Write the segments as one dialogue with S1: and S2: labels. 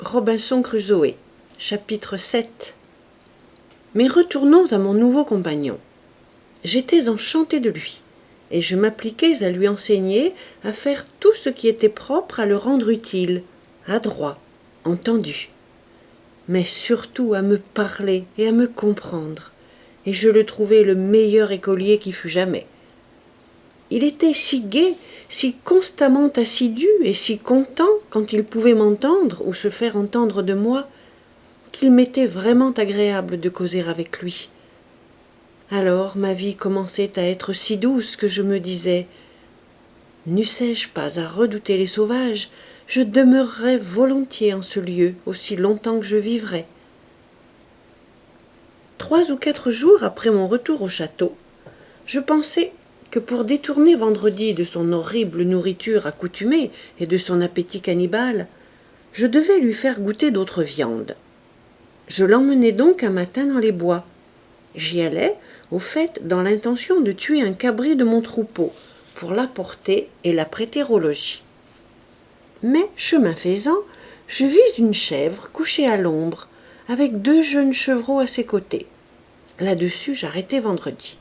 S1: Robinson Crusoé, chapitre 7. Mais retournons à mon nouveau compagnon. J'étais enchantée de lui, et je m'appliquais à lui enseigner à faire tout ce qui était propre à le rendre utile, adroit, entendu, mais surtout à me parler et à me comprendre, et je le trouvais le meilleur écolier qui fût jamais. Il était si gai, si constamment assidu et si content quand il pouvait m'entendre ou se faire entendre de moi, qu'il m'était vraiment agréable de causer avec lui. Alors ma vie commençait à être si douce que je me disais « N'eussé-je pas à redouter les sauvages, je demeurerais volontiers en ce lieu aussi longtemps que je vivrais. » 3 ou 4 jours après mon retour au château, je pensai que pour détourner Vendredi de son horrible nourriture accoutumée et de son appétit cannibale, je devais lui faire goûter d'autres viandes. Je l'emmenai donc un matin dans les bois. J'y allais, au fait, dans l'intention de tuer un cabri de mon troupeau, pour l'apporter et la prêter au logis. Mais, chemin faisant, je vis une chèvre couchée à l'ombre, avec 2 jeunes chevreaux à ses côtés. Là-dessus, j'arrêtai Vendredi.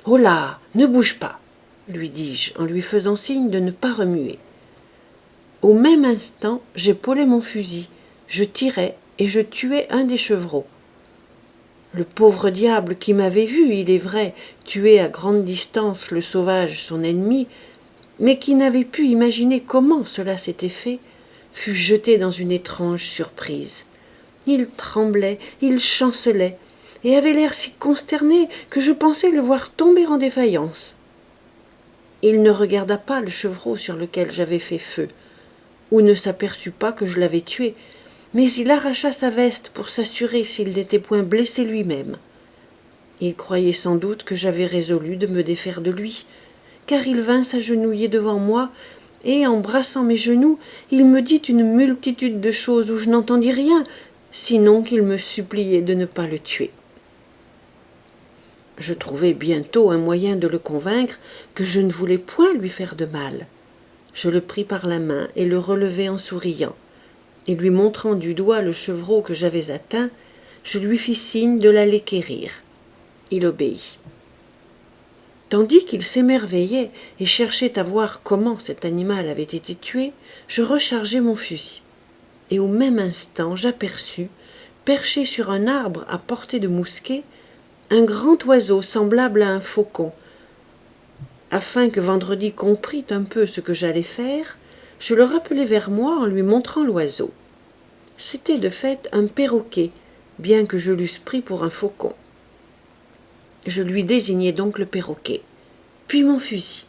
S1: « Oh là, ne bouge pas !» lui dis-je, en lui faisant signe de ne pas remuer. Au même instant, j'épaulai mon fusil, je tirai et je tuai un des chevreaux. Le pauvre diable qui m'avait vu, il est vrai, tuer à grande distance le sauvage son ennemi, mais qui n'avait pu imaginer comment cela s'était fait, fut jeté dans une étrange surprise. Il tremblait, il chancelait, et avait l'air si consterné que je pensais le voir tomber en défaillance. Il ne regarda pas le chevreau sur lequel j'avais fait feu, ou ne s'aperçut pas que je l'avais tué, mais il arracha sa veste pour s'assurer s'il n'était point blessé lui-même. Il croyait sans doute que j'avais résolu de me défaire de lui, car il vint s'agenouiller devant moi, et, embrassant mes genoux, il me dit une multitude de choses où je n'entendis rien, sinon qu'il me suppliait de ne pas le tuer. Je trouvai bientôt un moyen de le convaincre que je ne voulais point lui faire de mal. Je le pris par la main et le relevai en souriant, et lui montrant du doigt le chevreau que j'avais atteint, je lui fis signe de l'aller quérir. Il obéit. Tandis qu'il s'émerveillait et cherchait à voir comment cet animal avait été tué, je rechargeai mon fusil. Et au même instant, j'aperçus, perché sur un arbre à portée de mousquet, un grand oiseau semblable à un faucon. Afin que Vendredi comprît un peu ce que j'allais faire, je le rappelai vers moi en lui montrant l'oiseau. C'était de fait un perroquet, bien que je l'eusse pris pour un faucon. Je lui désignai donc le perroquet, puis mon fusil,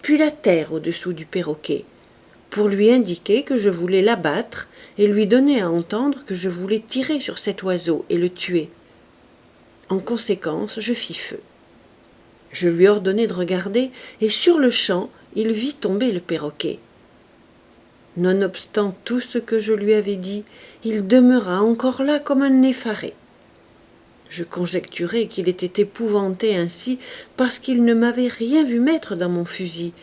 S1: puis la terre au-dessous du perroquet, pour lui indiquer que je voulais l'abattre et lui donner à entendre que je voulais tirer sur cet oiseau et le tuer. En conséquence, je fis feu. Je lui ordonnai de regarder, et sur-le-champ, il vit tomber le perroquet. Nonobstant tout ce que je lui avais dit, il demeura encore là comme un effaré. Je conjecturai qu'il était épouvanté ainsi parce qu'il ne m'avait rien vu mettre dans mon fusil,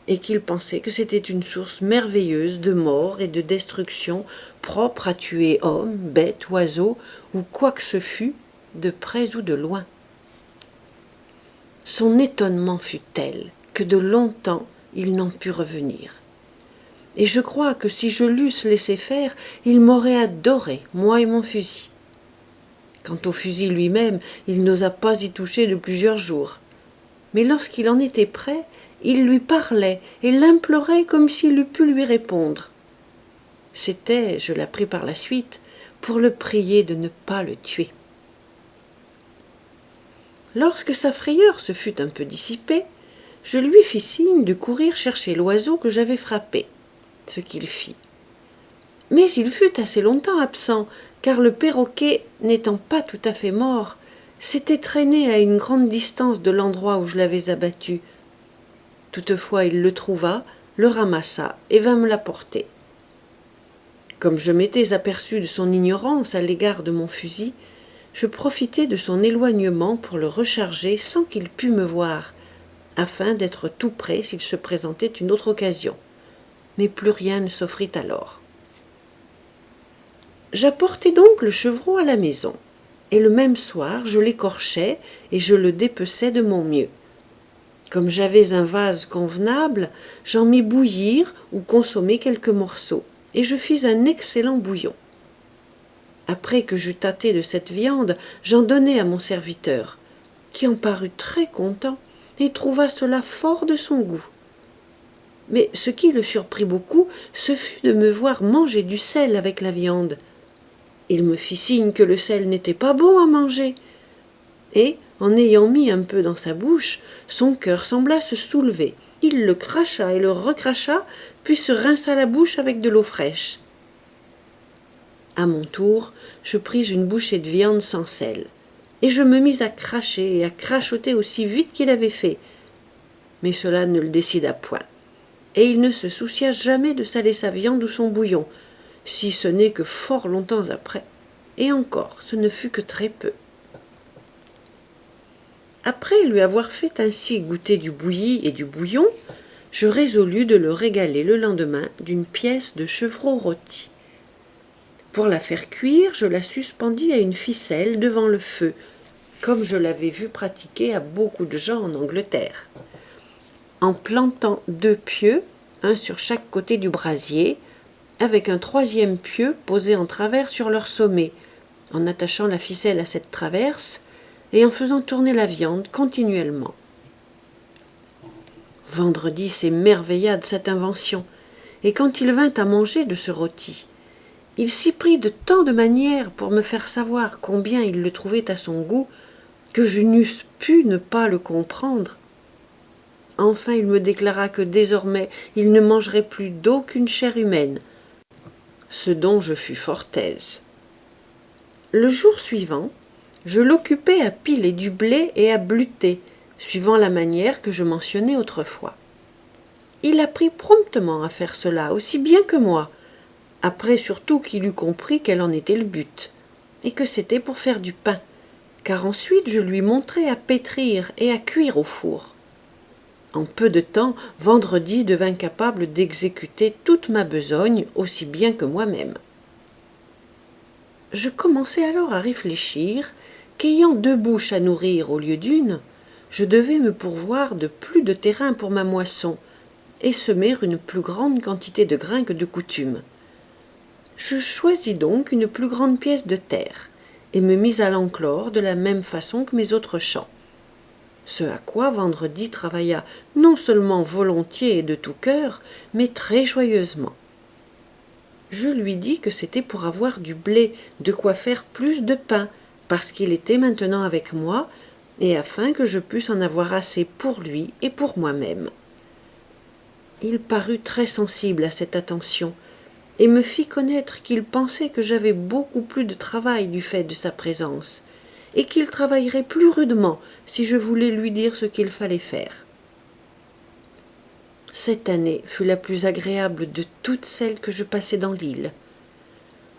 S1: et qu'il pensait que c'était une source merveilleuse de mort et de destruction propre à tuer hommes, bêtes, oiseaux, ou quoi que ce fût, de près ou de loin. Son étonnement fut tel que de longtemps il n'en put revenir. Et je crois que si je l'eusse laissé faire, il m'aurait adoré, moi et mon fusil. Quant au fusil lui-même, il n'osa pas y toucher de plusieurs jours. Mais lorsqu'il en était prêt, il lui parlait et l'implorait comme s'il eût pu lui répondre. C'était, je l'appris par la suite, pour le prier de ne pas le tuer. Lorsque sa frayeur se fut un peu dissipée, je lui fis signe de courir chercher l'oiseau que j'avais frappé, ce qu'il fit. Mais il fut assez longtemps absent, car le perroquet, n'étant pas tout à fait mort, s'était traîné à une grande distance de l'endroit où je l'avais abattu. Toutefois il le trouva, le ramassa et vint me l'apporter. Comme je m'étais aperçu de son ignorance à l'égard de mon fusil, je profitai de son éloignement pour le recharger sans qu'il pût me voir, afin d'être tout prêt s'il se présentait une autre occasion. Mais plus rien ne s'offrit alors. J'apportai donc le chevreau à la maison, et le même soir je l'écorchai et je le dépeçai de mon mieux. Comme j'avais un vase convenable, j'en mis bouillir ou consommer quelques morceaux, et je fis un excellent bouillon. Après que j'eus tâté de cette viande, j'en donnai à mon serviteur, qui en parut très content et trouva cela fort de son goût. Mais ce qui le surprit beaucoup, ce fut de me voir manger du sel avec la viande. Il me fit signe que le sel n'était pas bon à manger, et, en ayant mis un peu dans sa bouche, son cœur sembla se soulever. Il le cracha et le recracha, puis se rinça la bouche avec de l'eau fraîche. À mon tour, je pris une bouchée de viande sans sel, et je me mis à cracher et à crachoter aussi vite qu'il avait fait. Mais cela ne le décida point, et il ne se soucia jamais de saler sa viande ou son bouillon, si ce n'est que fort longtemps après, et encore ce ne fut que très peu. Après lui avoir fait ainsi goûter du bouilli et du bouillon, je résolus de le régaler le lendemain d'une pièce de chevreau rôti. Pour la faire cuire, je la suspendis à une ficelle devant le feu, comme je l'avais vu pratiquer à beaucoup de gens en Angleterre. En plantant 2 pieux, un sur chaque côté du brasier, avec un 3e pieu posé en travers sur leur sommet, en attachant la ficelle à cette traverse et en faisant tourner la viande continuellement. Vendredi s'émerveilla de cette invention, et quand il vint à manger de ce rôti, il s'y prit de tant de manières pour me faire savoir combien il le trouvait à son goût, que je n'eusse pu ne pas le comprendre. Enfin il me déclara que désormais il ne mangerait plus d'aucune chair humaine, ce dont je fus fort aise. Le jour suivant, je l'occupais à piler du blé et à bluter, suivant la manière que je mentionnais autrefois. Il apprit promptement à faire cela, aussi bien que moi, après surtout qu'il eut compris quel en était le but, et que c'était pour faire du pain, car ensuite je lui montrai à pétrir et à cuire au four. En peu de temps, Vendredi devint capable d'exécuter toute ma besogne aussi bien que moi-même. Je commençai alors à réfléchir qu'ayant 2 bouches à nourrir au lieu d'une, je devais me pourvoir de plus de terrain pour ma moisson et semer une plus grande quantité de grains que de coutume. Je choisis donc une plus grande pièce de terre et me mis à l'enclore de la même façon que mes autres champs. Ce à quoi Vendredi travailla non seulement volontiers et de tout cœur, mais très joyeusement. Je lui dis que c'était pour avoir du blé, de quoi faire plus de pain, parce qu'il était maintenant avec moi, et afin que je pusse en avoir assez pour lui et pour moi-même. Il parut très sensible à cette attention, et me fit connaître qu'il pensait que j'avais beaucoup plus de travail du fait de sa présence, et qu'il travaillerait plus rudement si je voulais lui dire ce qu'il fallait faire. Cette année fut la plus agréable de toutes celles que je passai dans l'île.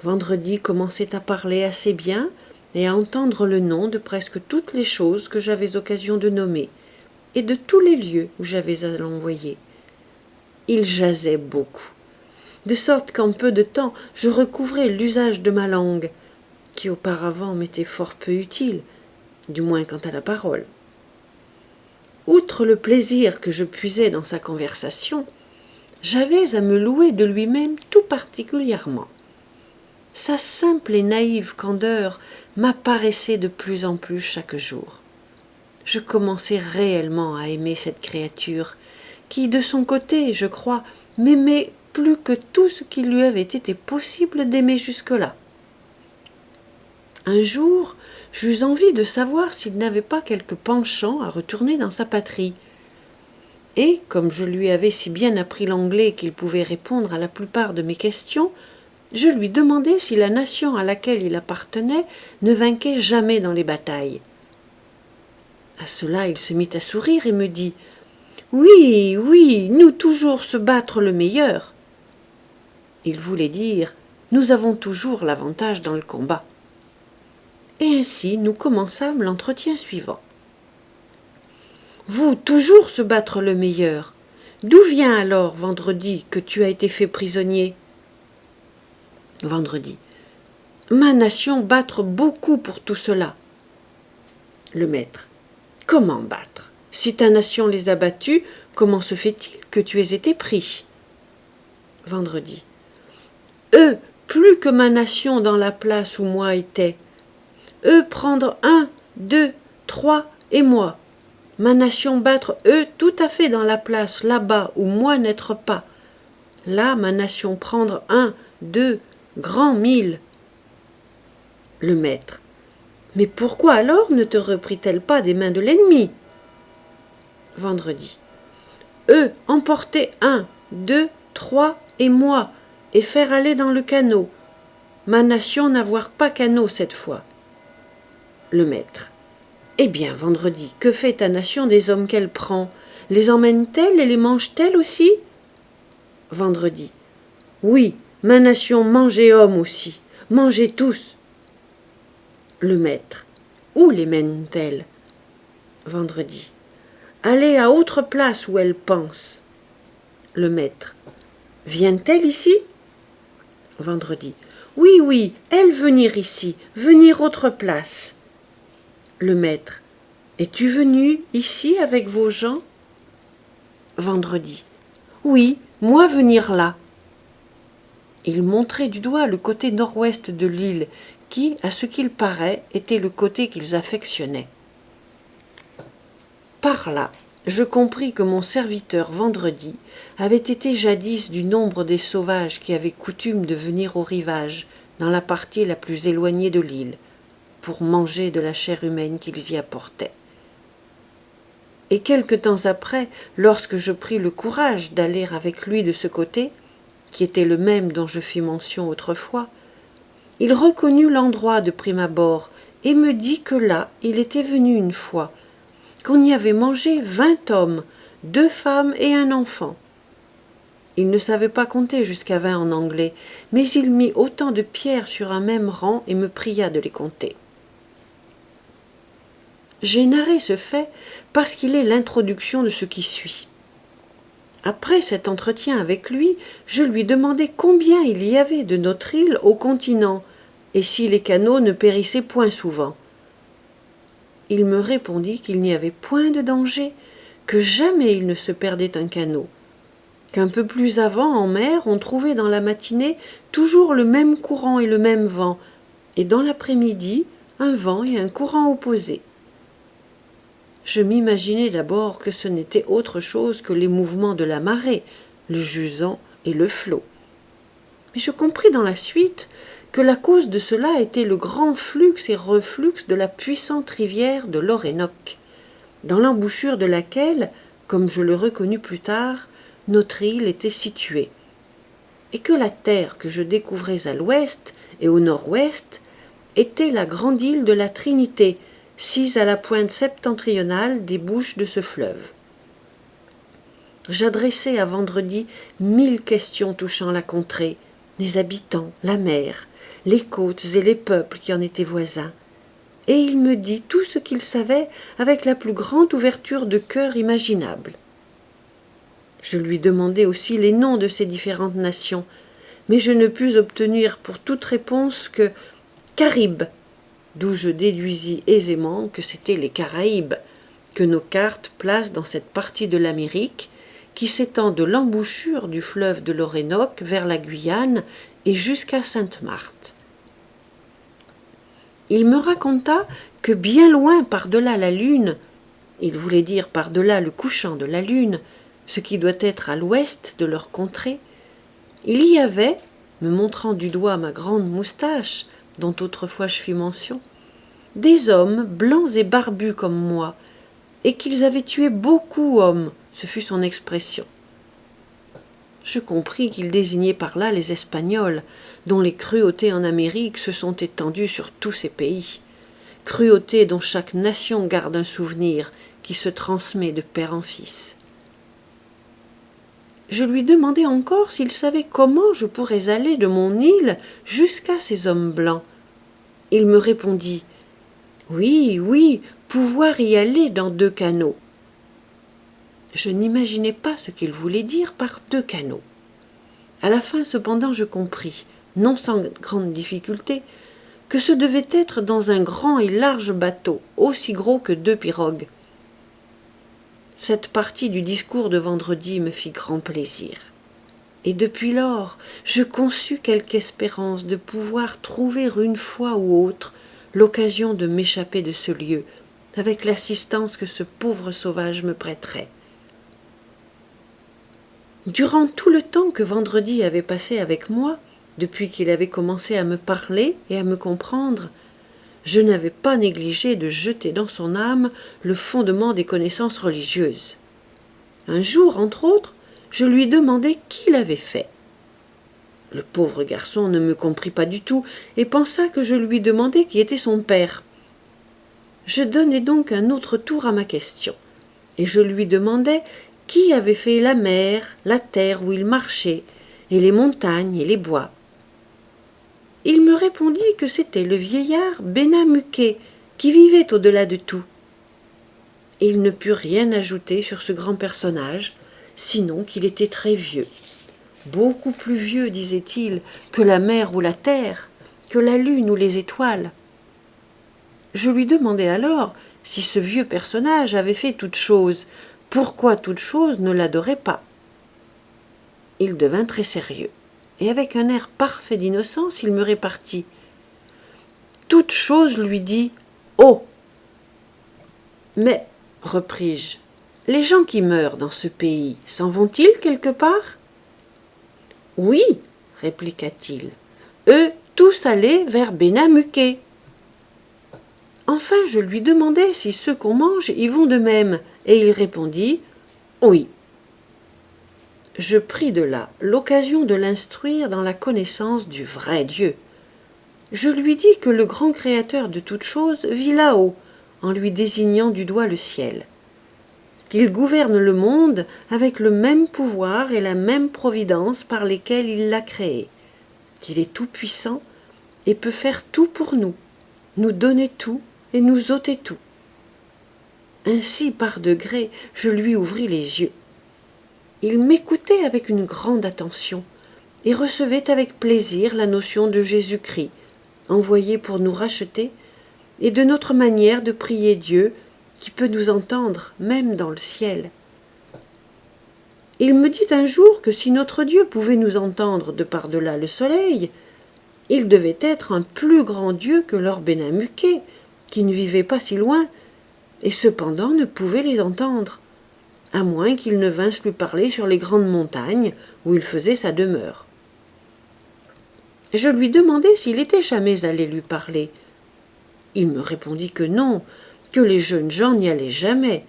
S1: Vendredi commençait à parler assez bien et à entendre le nom de presque toutes les choses que j'avais occasion de nommer, et de tous les lieux où j'avais à l'envoyer. Il jasait beaucoup, de sorte qu'en peu de temps je recouvrai l'usage de ma langue, qui auparavant m'était fort peu utile, du moins quant à la parole. Outre le plaisir que je puisais dans sa conversation, j'avais à me louer de lui-même tout particulièrement. Sa simple et naïve candeur m'apparaissait de plus en plus chaque jour. Je commençais réellement à aimer cette créature, qui, de son côté, je crois, m'aimait plus que tout ce qu'il lui avait été possible d'aimer jusque-là. Un jour, j'eus envie de savoir s'il n'avait pas quelque penchant à retourner dans sa patrie. Et, comme je lui avais si bien appris l'anglais qu'il pouvait répondre à la plupart de mes questions, je lui demandai si la nation à laquelle il appartenait ne vainquait jamais dans les batailles. À cela, il se mit à sourire et me dit « Oui, oui, nous toujours se battre le meilleur. » Il voulait dire « Nous avons toujours l'avantage dans le combat. » Et ainsi nous commençâmes l'entretien suivant. « Vous toujours se battre le meilleur. D'où vient alors, Vendredi, que tu as été fait prisonnier ?» Vendredi. Ma nation battre beaucoup pour tout cela. Le maître. Comment battre? Si ta nation les a battus, comment se fait-il que tu aies été pris? Vendredi. Eux, plus que ma nation dans la place où moi étais. Eux prendre 1, 2, 3 et moi. Ma nation battre eux tout à fait dans la place là-bas où moi n'être pas. Là, ma nation prendre 1, 2, grand 1000. Le maître. Mais pourquoi alors ne te reprit-elle pas des mains de l'ennemi? Vendredi. Eux emporter 1, 2, 3 et moi, et faire aller dans le canot. Ma nation n'avoir pas canot cette fois. Le maître. Eh bien, vendredi, que fait ta nation des hommes qu'elle prend? Les emmène-t-elle et les mange-t-elle aussi? Vendredi. Oui, ma nation mangeait hommes aussi, mangez tous. Le maître. Où les mène-t-elle? Vendredi. Allez à autre place où elle pense. Le maître. Vient-elle ici? Vendredi. Oui, oui, elle venir ici, venir autre place. Le maître. Es-tu venu ici avec vos gens? Vendredi. Oui, moi venir là. Il montrait du doigt le côté nord-ouest de l'île, qui, à ce qu'il paraît, était le côté qu'ils affectionnaient. Par là, je compris que mon serviteur Vendredi avait été jadis du nombre des sauvages qui avaient coutume de venir au rivage, dans la partie la plus éloignée de l'île, pour manger de la chair humaine qu'ils y apportaient. Et quelque temps après, lorsque je pris le courage d'aller avec lui de ce côté, qui était le même dont je fis mention autrefois, il reconnut l'endroit de prime abord et me dit que là il était venu une fois, qu'on y avait mangé 20 hommes, 2 femmes et un enfant. Il ne savait pas compter jusqu'à 20 en anglais, mais il mit autant de pierres sur un même rang et me pria de les compter. J'ai narré ce fait parce qu'il est l'introduction de ce qui suit. Après cet entretien avec lui, je lui demandai combien il y avait de notre île au continent, et si les canots ne périssaient point souvent. Il me répondit qu'il n'y avait point de danger, que jamais il ne se perdait un canot, qu'un peu plus avant, en mer, on trouvait dans la matinée toujours le même courant et le même vent, et dans l'après-midi, un vent et un courant opposés. Je m'imaginais d'abord que ce n'était autre chose que les mouvements de la marée, le jusant et le flot. Mais je compris dans la suite que la cause de cela était le grand flux et reflux de la puissante rivière de l'Orénoque, dans l'embouchure de laquelle, comme je le reconnus plus tard, notre île était située, et que la terre que je découvrais à l'ouest et au nord-ouest était la grande île de la Trinité, sise à la pointe septentrionale des bouches de ce fleuve. J'adressai à Vendredi 1000 questions touchant la contrée, les habitants, la mer, les côtes et les peuples qui en étaient voisins, et il me dit tout ce qu'il savait avec la plus grande ouverture de cœur imaginable. Je lui demandai aussi les noms de ces différentes nations, mais je ne pus obtenir pour toute réponse que « Caribes », d'où je déduisis aisément que c'étaient les Caraïbes, que nos cartes placent dans cette partie de l'Amérique qui s'étend de l'embouchure du fleuve de l'Orénoque vers la Guyane et jusqu'à Sainte-Marthe. Il me raconta que bien loin par-delà la lune, il voulait dire par-delà le couchant de la lune, ce qui doit être à l'ouest de leur contrée, il y avait, me montrant du doigt ma grande moustache, dont autrefois je fis mention, des hommes blancs et barbus comme moi, et qu'ils avaient tué beaucoup hommes, ce fut son expression. Je compris qu'il désignait par là les Espagnols, dont les cruautés en Amérique se sont étendues sur tous ces pays, cruautés dont chaque nation garde un souvenir qui se transmet de père en fils. Je lui demandai encore s'il savait comment je pourrais aller de mon île jusqu'à ces hommes blancs. Il me répondit « Oui, oui, pouvoir y aller dans 2 canots. » Je n'imaginais pas ce qu'il voulait dire par 2 canots. À la fin, cependant, je compris, non sans grande difficulté, que ce devait être dans un grand et large bateau, aussi gros que 2 pirogues. Cette partie du discours de vendredi me fit grand plaisir. Et depuis lors, je conçus quelque espérance de pouvoir trouver une fois ou autre l'occasion de m'échapper de ce lieu, avec l'assistance que ce pauvre sauvage me prêterait. Durant tout le temps que Vendredi avait passé avec moi, depuis qu'il avait commencé à me parler et à me comprendre, je n'avais pas négligé de jeter dans son âme le fondement des connaissances religieuses. Un jour, entre autres, je lui demandai qui l'avait fait. Le pauvre garçon ne me comprit pas du tout et pensa que je lui demandais qui était son père. Je donnai donc un autre tour à ma question, et je lui demandai qui avait fait la mer, la terre où il marchait, et les montagnes et les bois. Il me répondit que c'était le vieillard Benamuké, qui vivait au-delà de tout. Il ne put rien ajouter sur ce grand personnage, sinon qu'il était très vieux. Beaucoup plus vieux, disait-il, que la mer ou la terre, que la lune ou les étoiles. Je lui demandai alors si ce vieux personnage avait fait toute chose, pourquoi toute chose ne l'adorait pas. Il devint très sérieux, et avec un air parfait d'innocence, il me répartit. Toute chose lui dit « Oh !» Mais, repris-je, les gens qui meurent dans ce pays s'en vont-ils quelque part? Oui, répliqua-t-il, eux tous allaient vers Benamuké. Enfin, je lui demandai si ceux qu'on mange y vont de même, et il répondit « Oui ». Je pris de là l'occasion de l'instruire dans la connaissance du vrai Dieu. Je lui dis que le grand Créateur de toutes choses vit là-haut, en lui désignant du doigt le ciel, qu'il gouverne le monde avec le même pouvoir et la même providence par lesquels il l'a créé, qu'il est tout-puissant et peut faire tout pour nous donner tout et nous ôter tout. Ainsi, par degrés, je lui ouvris les yeux. Il m'écoutait avec une grande attention et recevait avec plaisir la notion de Jésus-Christ, envoyé pour nous racheter, et de notre manière de prier Dieu, qui peut nous entendre même dans le ciel. Il me dit un jour que si notre Dieu pouvait nous entendre de par-delà le soleil, il devait être un plus grand Dieu que leur Benamuké, qui ne vivait pas si loin, et cependant ne pouvait les entendre, à moins qu'ils ne vinssent lui parler sur les grandes montagnes où il faisait sa demeure. Je lui demandai s'il était jamais allé lui parler. Il me répondit que non, que les jeunes gens n'y allaient jamais,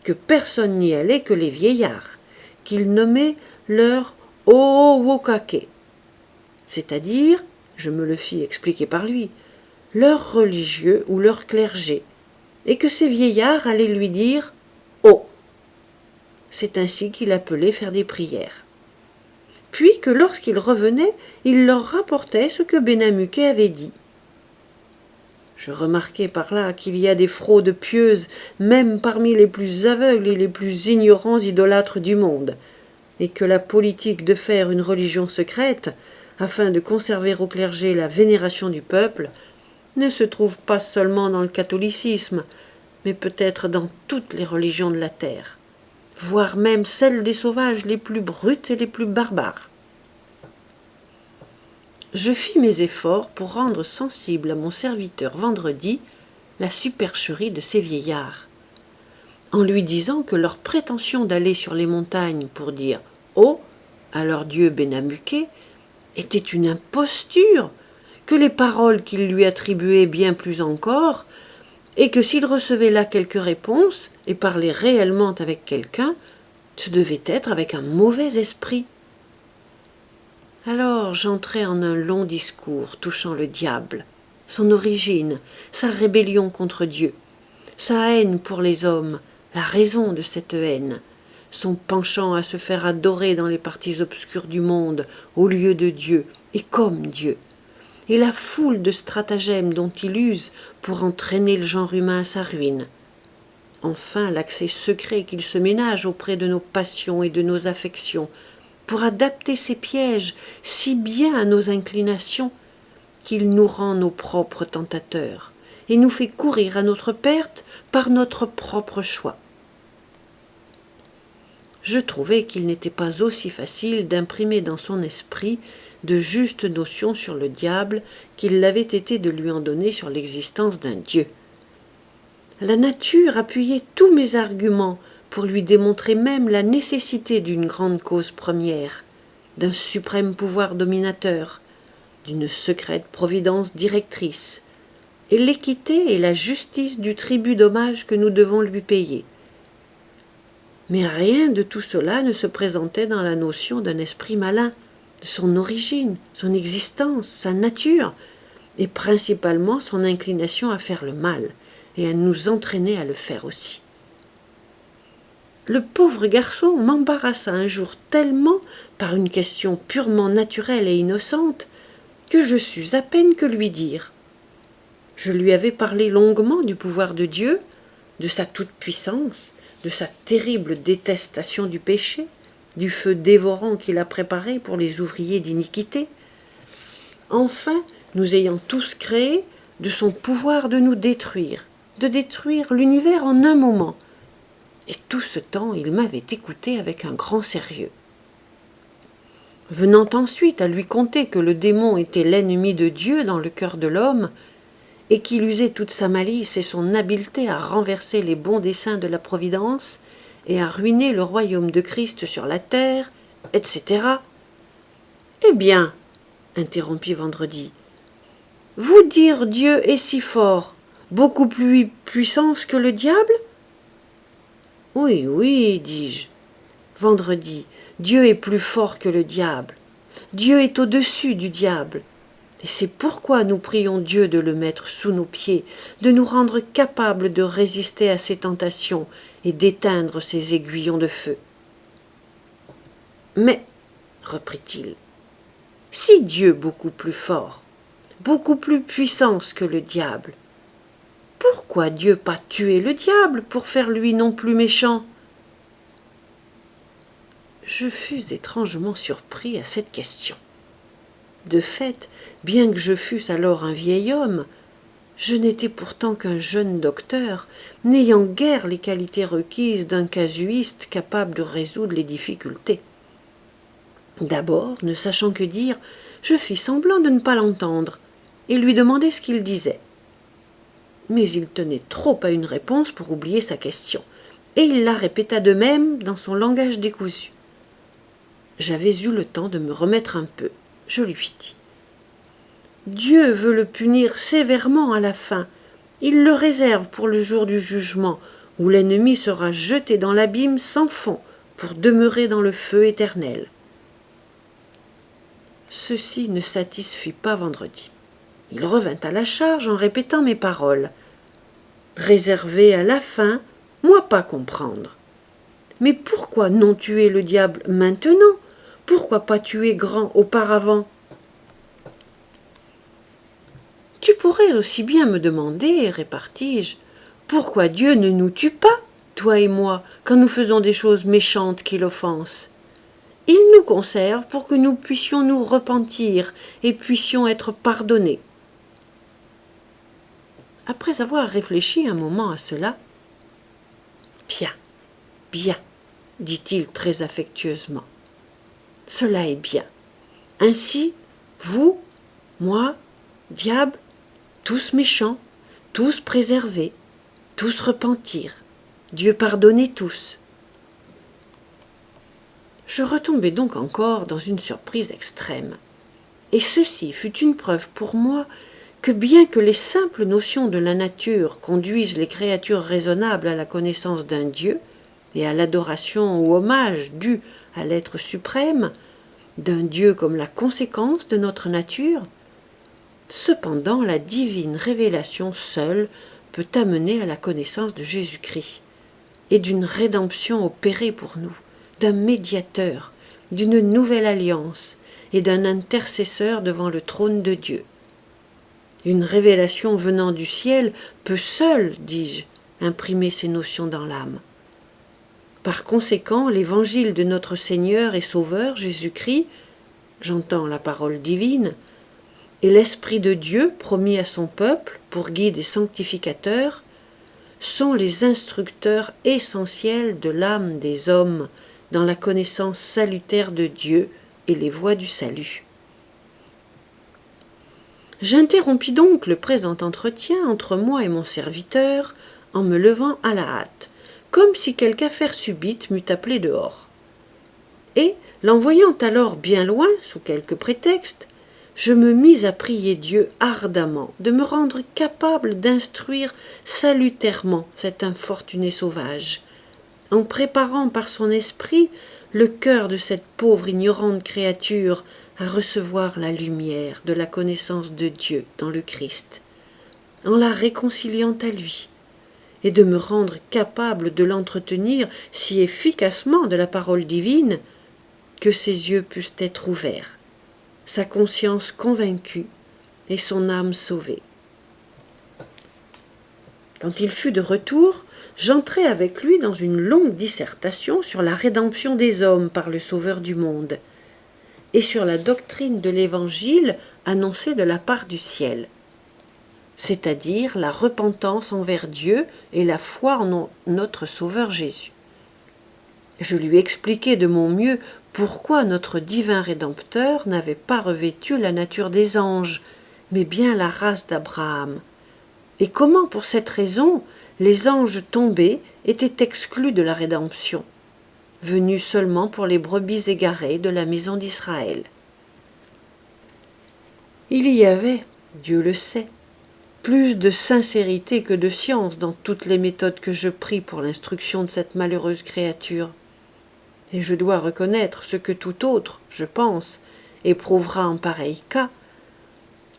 S1: que personne n'y allait que les vieillards, qu'il nommait leur Oowokake, c'est-à-dire, je me le fis expliquer par lui, leurs religieux ou leur clergé, et que ces vieillards allaient lui dire « Oh !» C'est ainsi qu'il appelait faire des prières. Puis que lorsqu'il revenait, il leur rapportait ce que Benamuké avait dit. Je remarquai par là qu'il y a des fraudes pieuses même parmi les plus aveugles et les plus ignorants idolâtres du monde, et que la politique de faire une religion secrète, afin de conserver au clergé la vénération du peuple, ne se trouve pas seulement dans le catholicisme, mais peut-être dans toutes les religions de la terre, voire même celles des sauvages les plus brutes et les plus barbares. Je fis mes efforts pour rendre sensible à mon serviteur Vendredi la supercherie de ces vieillards, en lui disant que leur prétention d'aller sur les montagnes pour dire « Oh !» à leur dieu Benamuké était une imposture, que les paroles qu'il lui attribuait bien plus encore, et que s'il recevait là quelque réponse et parlait réellement avec quelqu'un, ce devait être avec un mauvais esprit. Alors j'entrai en un long discours touchant le diable, son origine, sa rébellion contre Dieu, sa haine pour les hommes, la raison de cette haine, son penchant à se faire adorer dans les parties obscures du monde au lieu de Dieu et comme Dieu, et la foule de stratagèmes dont il use pour entraîner le genre humain à sa ruine. Enfin, l'accès secret qu'il se ménage auprès de nos passions et de nos affections, pour adapter ses pièges si bien à nos inclinations, qu'il nous rend nos propres tentateurs et nous fait courir à notre perte par notre propre choix. Je trouvais qu'il n'était pas aussi facile d'imprimer dans son esprit de justes notions sur le diable qu'il l'avait été de lui en donner sur l'existence d'un Dieu. La nature appuyait tous mes arguments pour lui démontrer même la nécessité d'une grande cause première, d'un suprême pouvoir dominateur, d'une secrète providence directrice, et l'équité et la justice du tribut d'hommage que nous devons lui payer. Mais rien de tout cela ne se présentait dans la notion d'un esprit malin, de son origine, son existence, sa nature, et principalement son inclination à faire le mal, et à nous entraîner à le faire aussi. Le pauvre garçon m'embarrassa un jour tellement par une question purement naturelle et innocente que je sus à peine que lui dire. Je lui avais parlé longuement du pouvoir de Dieu, de sa toute-puissance, de sa terrible détestation du péché, du feu dévorant qu'il a préparé pour les ouvriers d'iniquité. Enfin, nous ayant tous créés, de son pouvoir de nous détruire, de détruire l'univers en un moment. Et tout ce temps, il m'avait écouté avec un grand sérieux. Venant ensuite à lui conter que le démon était l'ennemi de Dieu dans le cœur de l'homme, et qu'il usait toute sa malice et son habileté à renverser les bons desseins de la Providence et à ruiner le royaume de Christ sur la terre, etc. « Eh bien, interrompit Vendredi, vous dire Dieu est si fort, beaucoup plus puissant que le diable ? Oui, oui, dis-je. Vendredi, Dieu est plus fort que le diable. Dieu est au-dessus du diable. Et c'est pourquoi nous prions Dieu de le mettre sous nos pieds, de nous rendre capables de résister à ses tentations et d'éteindre ses aiguillons de feu. Mais, reprit-il, si Dieu beaucoup plus fort, beaucoup plus puissant que le diable, pourquoi Dieu pas tuer le diable pour faire lui non plus méchant ? Je fus étrangement surpris à cette question. De fait, bien que je fusse alors un vieil homme, je n'étais pourtant qu'un jeune docteur, n'ayant guère les qualités requises d'un casuiste capable de résoudre les difficultés. D'abord, ne sachant que dire, je fis semblant de ne pas l'entendre, et lui demandai ce qu'il disait. Mais il tenait trop à une réponse pour oublier sa question, et il la répéta de même dans son langage décousu. J'avais eu le temps de me remettre un peu. Je lui dis. Dieu veut le punir sévèrement à la fin. Il le réserve pour le jour du jugement, où l'ennemi sera jeté dans l'abîme sans fond, pour demeurer dans le feu éternel. Ceci ne satisfit pas Vendredi. Il revint à la charge en répétant mes paroles. Réservé à la fin, moi pas comprendre. Mais pourquoi non tuer le diable maintenant ? Pourquoi pas tuer grand auparavant ? Tu pourrais aussi bien me demander, répartis-je, pourquoi Dieu ne nous tue pas, toi et moi, quand nous faisons des choses méchantes qui l'offensent ? Il nous conserve pour que nous puissions nous repentir et puissions être pardonnés. Après avoir réfléchi un moment à cela, bien, bien, dit-il très affectueusement. Cela est bien. Ainsi, vous, moi, diable, tous méchants, tous préservés, tous repentir, Dieu pardonner tous. Je retombai donc encore dans une surprise extrême, et ceci fut une preuve pour moi que bien que les simples notions de la nature conduisent les créatures raisonnables à la connaissance d'un Dieu et à l'adoration ou hommage dû à l'être suprême, d'un Dieu comme la conséquence de notre nature, cependant la divine révélation seule peut amener à la connaissance de Jésus-Christ et d'une rédemption opérée pour nous, d'un médiateur, d'une nouvelle alliance et d'un intercesseur devant le trône de Dieu. Une révélation venant du ciel peut seule, dis-je, imprimer ces notions dans l'âme. Par conséquent, l'évangile de notre Seigneur et Sauveur Jésus-Christ, j'entends la parole divine, et l'Esprit de Dieu promis à son peuple pour guide et sanctificateur sont les instructeurs essentiels de l'âme des hommes dans la connaissance salutaire de Dieu et les voies du salut. J'interrompis donc le présent entretien entre moi et mon serviteur en me levant à la hâte, comme si quelque affaire subite m'eût appelé dehors. Et, l'envoyant alors bien loin, sous quelque prétexte, je me mis à prier Dieu ardemment de me rendre capable d'instruire salutairement cet infortuné sauvage, en préparant par son esprit le cœur de cette pauvre ignorante créature à recevoir la lumière de la connaissance de Dieu dans le Christ, en la réconciliant à lui, et de me rendre capable de l'entretenir si efficacement de la parole divine que ses yeux pussent être ouverts, sa conscience convaincue et son âme sauvée. Quand il fut de retour, j'entrai avec lui dans une longue dissertation sur la rédemption des hommes par le Sauveur du monde et sur la doctrine de l'Évangile annoncée de la part du ciel, c'est-à-dire la repentance envers Dieu et la foi en notre Sauveur Jésus. Je lui expliquai de mon mieux pourquoi notre divin Rédempteur n'avait pas revêtu la nature des anges, mais bien la race d'Abraham, et comment pour cette raison les anges tombés étaient exclus de la rédemption, venus seulement pour les brebis égarées de la maison d'Israël. Il y avait, Dieu le sait, plus de sincérité que de science dans toutes les méthodes que je pris pour l'instruction de cette malheureuse créature. Et je dois reconnaître ce que tout autre, je pense, éprouvera en pareil cas,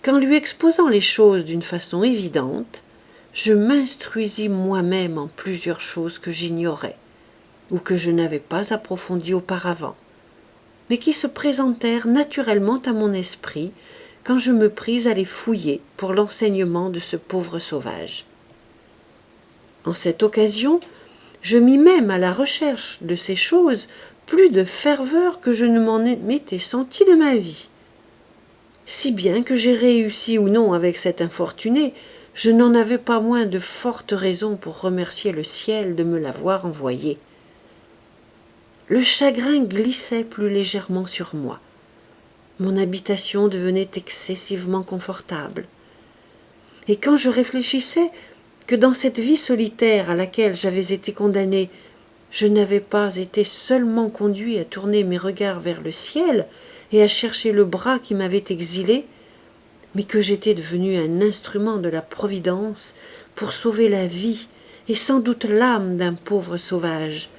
S1: qu'en lui exposant les choses d'une façon évidente, je m'instruisis moi-même en plusieurs choses que j'ignorais, ou que je n'avais pas approfondies auparavant, mais qui se présentèrent naturellement à mon esprit quand je me pris à les fouiller pour l'enseignement de ce pauvre sauvage. En cette occasion, je mis même à la recherche de ces choses plus de ferveur que je ne m'en m'étais senti de ma vie. Si bien que j'ai réussi ou non avec cet infortuné, je n'en avais pas moins de fortes raisons pour remercier le ciel de me l'avoir envoyé. Le chagrin glissait plus légèrement sur moi. Mon habitation devenait excessivement confortable. Et quand je réfléchissais que dans cette vie solitaire à laquelle j'avais été condamné, je n'avais pas été seulement conduit à tourner mes regards vers le ciel et à chercher le bras qui m'avait exilé, mais que j'étais devenu un instrument de la Providence pour sauver la vie et sans doute l'âme d'un pauvre sauvage,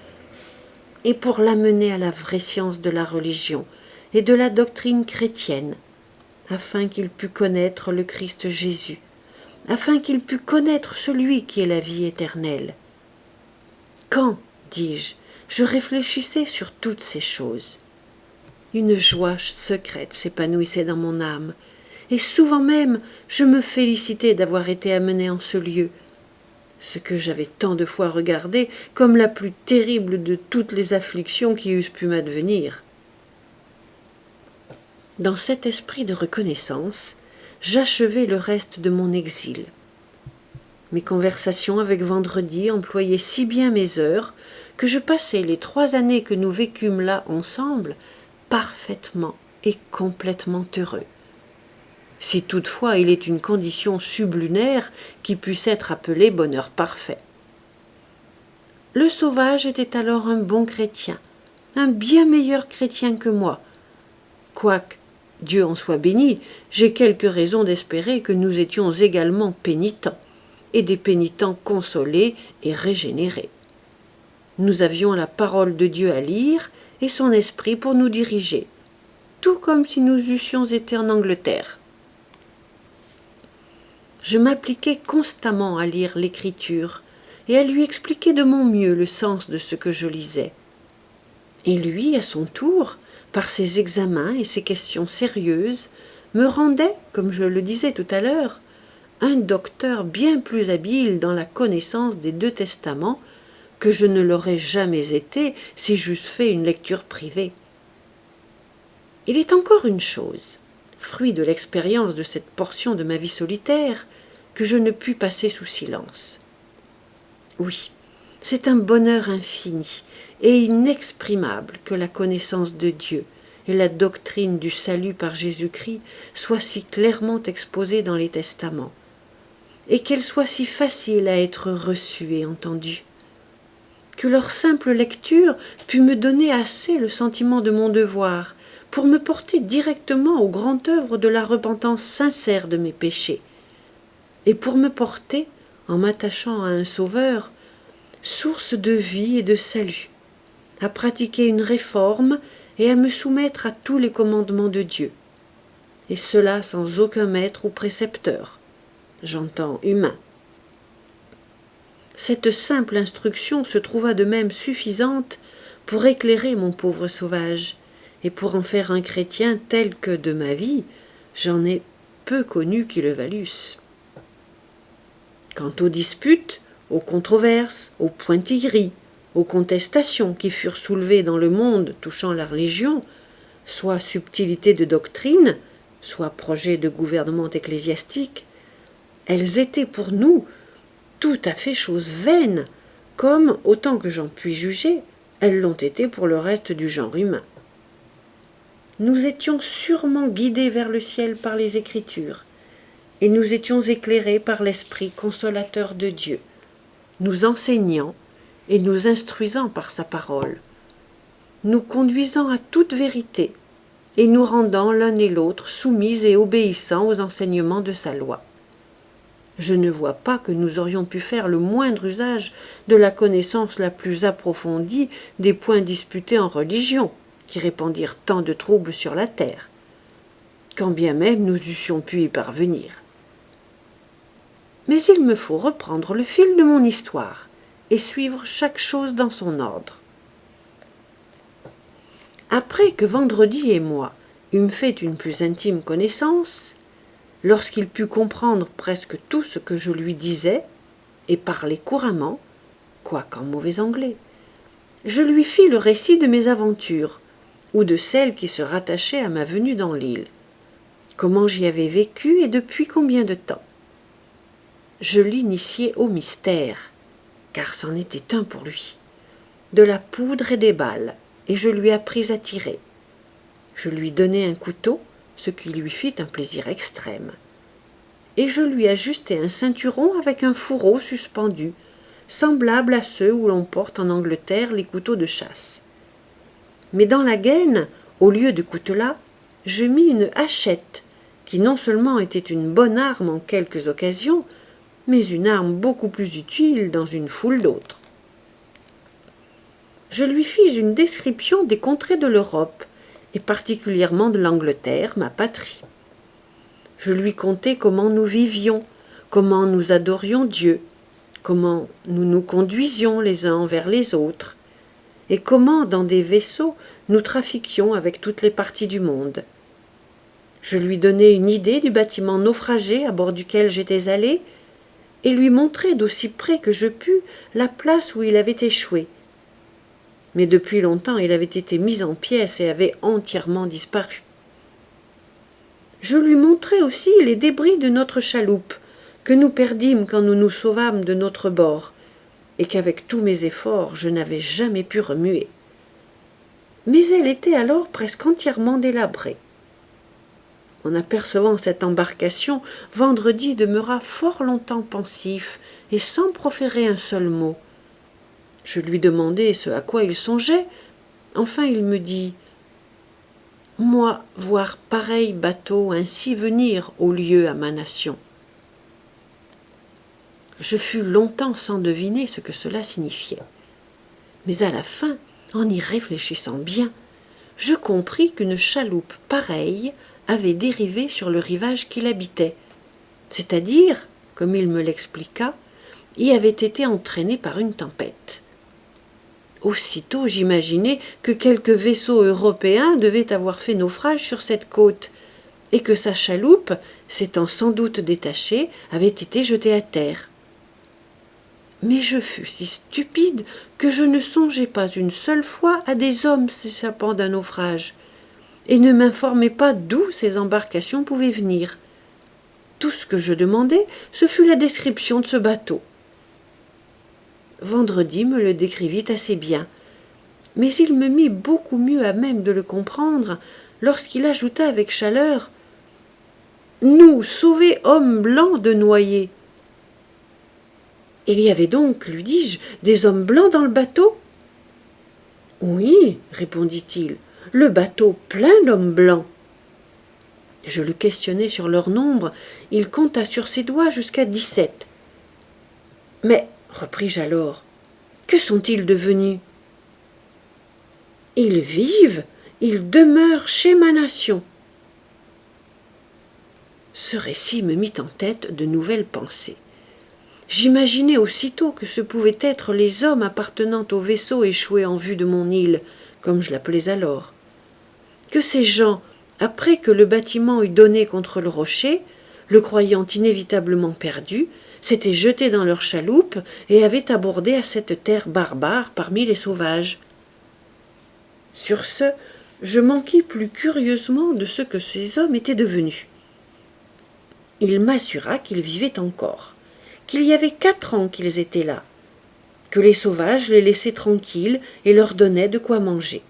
S1: et pour l'amener à la vraie science de la religion et de la doctrine chrétienne, afin qu'il pût connaître le Christ Jésus, afin qu'il pût connaître celui qui est la vie éternelle. Quand, dis-je, je réfléchissais sur toutes ces choses, une joie secrète s'épanouissait dans mon âme, et souvent même je me félicitais d'avoir été amené en ce lieu, ce que j'avais tant de fois regardé comme la plus terrible de toutes les afflictions qui eussent pu m'advenir. Dans cet esprit de reconnaissance, j'achevai le reste de mon exil. Mes conversations avec Vendredi employaient si bien mes heures que je passai les 3 années que nous vécûmes là ensemble parfaitement et complètement heureux. Si toutefois il est une condition sublunaire qui puisse être appelée bonheur parfait. Le sauvage était alors un bon chrétien, un bien meilleur chrétien que moi, quoique, Dieu en soit béni, j'ai quelques raisons d'espérer que nous étions également pénitents, et des pénitents consolés et régénérés. Nous avions la parole de Dieu à lire et son esprit pour nous diriger, tout comme si nous eussions été en Angleterre. Je m'appliquais constamment à lire l'Écriture et à lui expliquer de mon mieux le sens de ce que je lisais. Et lui, à son tour, par ses examens et ses questions sérieuses, me rendait, comme je le disais tout à l'heure, un docteur bien plus habile dans la connaissance des 2 testaments que je ne l'aurais jamais été si j'eusse fait une lecture privée. Il est encore une chose, fruit de l'expérience de cette portion de ma vie solitaire, que je ne puis passer sous silence. Oui, c'est un bonheur infini et inexprimable que la connaissance de Dieu et la doctrine du salut par Jésus-Christ soient si clairement exposées dans les testaments, et qu'elles soient si faciles à être reçues et entendues, que leur simple lecture pût me donner assez le sentiment de mon devoir pour me porter directement au grand œuvre de la repentance sincère de mes péchés, et pour me porter, en m'attachant à un Sauveur, source de vie et de salut, à pratiquer une réforme et à me soumettre à tous les commandements de Dieu, et cela sans aucun maître ou précepteur, j'entends humain. Cette simple instruction se trouva de même suffisante pour éclairer mon pauvre sauvage, et pour en faire un chrétien tel que, de ma vie, j'en ai peu connu qui le valussent. Quant aux disputes, aux controverses, aux pointilleries, aux contestations qui furent soulevées dans le monde touchant la religion, soit subtilité de doctrine, soit projet de gouvernement ecclésiastique, elles étaient pour nous tout à fait chose vaine, comme, autant que j'en puis juger, elles l'ont été pour le reste du genre humain. Nous étions sûrement guidés vers le ciel par les Écritures, et nous étions éclairés par l'Esprit consolateur de Dieu, nous enseignant et nous instruisant par sa parole, nous conduisant à toute vérité, et nous rendant l'un et l'autre soumis et obéissants aux enseignements de sa loi. Je ne vois pas que nous aurions pu faire le moindre usage de la connaissance la plus approfondie des points disputés en religion, qui répandirent tant de troubles sur la terre, quand bien même nous eussions pu y parvenir. Mais il me faut reprendre le fil de mon histoire et suivre chaque chose dans son ordre. Après que Vendredi et moi eûmes fait une plus intime connaissance, lorsqu'il put comprendre presque tout ce que je lui disais et parler couramment, quoiqu'en mauvais anglais, je lui fis le récit de mes aventures, ou de celles qui se rattachaient à ma venue dans l'île, comment j'y avais vécu et depuis combien de temps. Je l'initiai au mystère, car c'en était un pour lui, de la poudre et des balles, et je lui appris à tirer. Je lui donnai un couteau, ce qui lui fit un plaisir extrême, et je lui ajustai un ceinturon avec un fourreau suspendu, semblable à ceux où l'on porte en Angleterre les couteaux de chasse. Mais dans la gaine, au lieu de coutelas, je mis une hachette, qui non seulement était une bonne arme en quelques occasions, mais une arme beaucoup plus utile dans une foule d'autres. Je lui fis une description des contrées de l'Europe, et particulièrement de l'Angleterre, ma patrie. Je lui contai comment nous vivions, comment nous adorions Dieu, comment nous nous conduisions les uns envers les autres, et comment, dans des vaisseaux, nous trafiquions avec toutes les parties du monde. Je lui donnai une idée du bâtiment naufragé à bord duquel j'étais allé, et lui montrai d'aussi près que je pus la place où il avait échoué. Mais depuis longtemps il avait été mis en pièces et avait entièrement disparu. Je lui montrai aussi les débris de notre chaloupe, que nous perdîmes quand nous nous sauvâmes de notre bord, et qu'avec tous mes efforts je n'avais jamais pu remuer. Mais elle était alors presque entièrement délabrée. En apercevant cette embarcation, Vendredi demeura fort longtemps pensif et sans proférer un seul mot. Je lui demandai ce à quoi il songeait. Enfin il me dit « Moi, voir pareil bateau ainsi venir au lieu à ma nation. » Je fus longtemps sans deviner ce que cela signifiait. Mais à la fin, en y réfléchissant bien, je compris qu'une chaloupe pareille avait dérivé sur le rivage qu'il habitait, c'est-à-dire, comme il me l'expliqua, y avait été entraîné par une tempête. Aussitôt j'imaginai que quelque vaisseau européen devait avoir fait naufrage sur cette côte, et que sa chaloupe, s'étant sans doute détachée, avait été jetée à terre. Mais je fus si stupide que je ne songeai pas une seule fois à des hommes s'échappant d'un naufrage, et ne m'informait pas d'où ces embarcations pouvaient venir. Tout ce que je demandai, ce fut la description de ce bateau. Vendredi me le décrivit assez bien, mais il me mit beaucoup mieux à même de le comprendre lorsqu'il ajouta avec chaleur « Nous sauver hommes blancs de noyer !» Il y avait donc, lui dis-je, des hommes blancs dans le bateau ? Oui, répondit-il, le bateau plein d'hommes blancs. Je le questionnai sur leur nombre, il compta sur ses doigts jusqu'à 17. Mais, repris-je alors, que sont-ils devenus ? Ils vivent, ils demeurent chez ma nation. Ce récit me mit en tête de nouvelles pensées. J'imaginai aussitôt que ce pouvaient être les hommes appartenant au vaisseau échoué en vue de mon île, comme je l'appelais alors. Que ces gens, après que le bâtiment eut donné contre le rocher, le croyant inévitablement perdu, s'étaient jetés dans leur chaloupe et avaient abordé à cette terre barbare parmi les sauvages. Sur ce, je m'enquis plus curieusement de ce que ces hommes étaient devenus. Il m'assura qu'ils vivaient encore, qu'il y avait 4 ans qu'ils étaient là, que les sauvages les laissaient tranquilles et leur donnaient de quoi manger.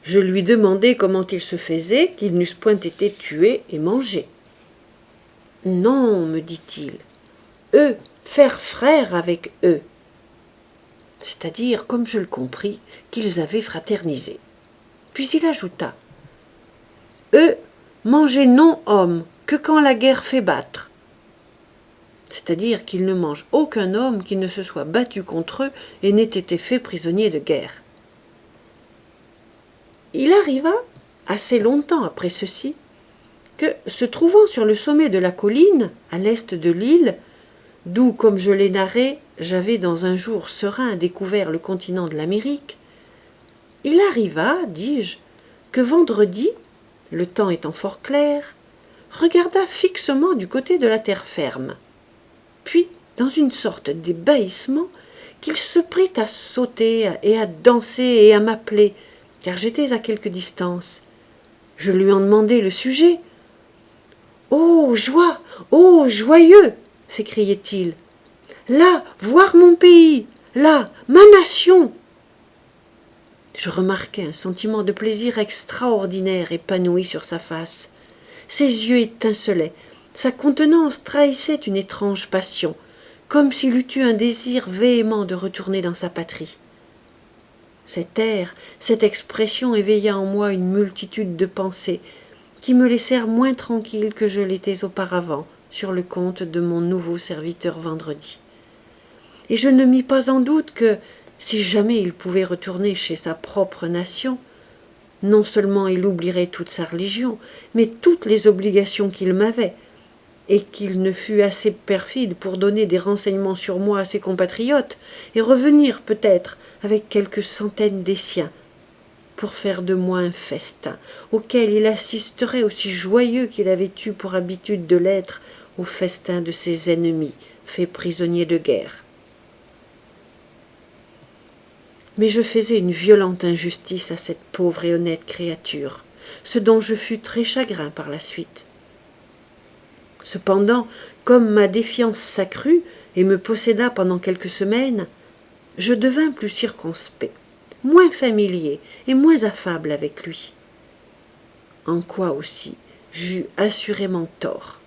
S1: Je lui demandai comment il se faisait qu'ils n'eussent point été tués et mangés. « Non, me dit-il, eux, faire frère avec eux. » C'est-à-dire, comme je le compris, qu'ils avaient fraternisé. Puis il ajouta « Eux, manger non-homme que quand la guerre fait battre. » C'est-à-dire qu'ils ne mangent aucun homme qui ne se soit battu contre eux et n'ait été fait prisonnier de guerre. Il arriva, assez longtemps après ceci, que, se trouvant sur le sommet de la colline, à l'est de l'île, d'où, comme je l'ai narré, j'avais dans un jour serein découvert le continent de l'Amérique, il arriva, dis-je, que vendredi, le temps étant fort clair, regarda fixement du côté de la terre ferme. Puis, dans une sorte d'ébahissement, qu'il se prit à sauter et à danser et à m'appeler, car j'étais à quelque distance. Je lui en demandai le sujet. « Ô joie, ô joyeux !» s'écriait-il. « Là, voir mon pays, là, ma nation !» Je remarquai un sentiment de plaisir extraordinaire épanoui sur sa face. Ses yeux étincelaient, sa contenance trahissait une étrange passion, comme s'il eût eu un désir véhément de retourner dans sa patrie. Cet air, cette expression éveilla en moi une multitude de pensées qui me laissèrent moins tranquille que je l'étais auparavant sur le compte de mon nouveau serviteur vendredi. Et je ne mis pas en doute que, si jamais il pouvait retourner chez sa propre nation, non seulement il oublierait toute sa religion, mais toutes les obligations qu'il m'avait, et qu'il ne fût assez perfide pour donner des renseignements sur moi à ses compatriotes, et revenir peut-être avec quelques centaines des siens, pour faire de moi un festin, auquel il assisterait aussi joyeux qu'il avait eu pour habitude de l'être au festin de ses ennemis, faits prisonniers de guerre. Mais je faisais une violente injustice à cette pauvre et honnête créature, ce dont je fus très chagrin par la suite. Cependant, comme ma défiance s'accrut et me posséda pendant quelques semaines, je devins plus circonspect, moins familier et moins affable avec lui. En quoi aussi j'eus assurément tort.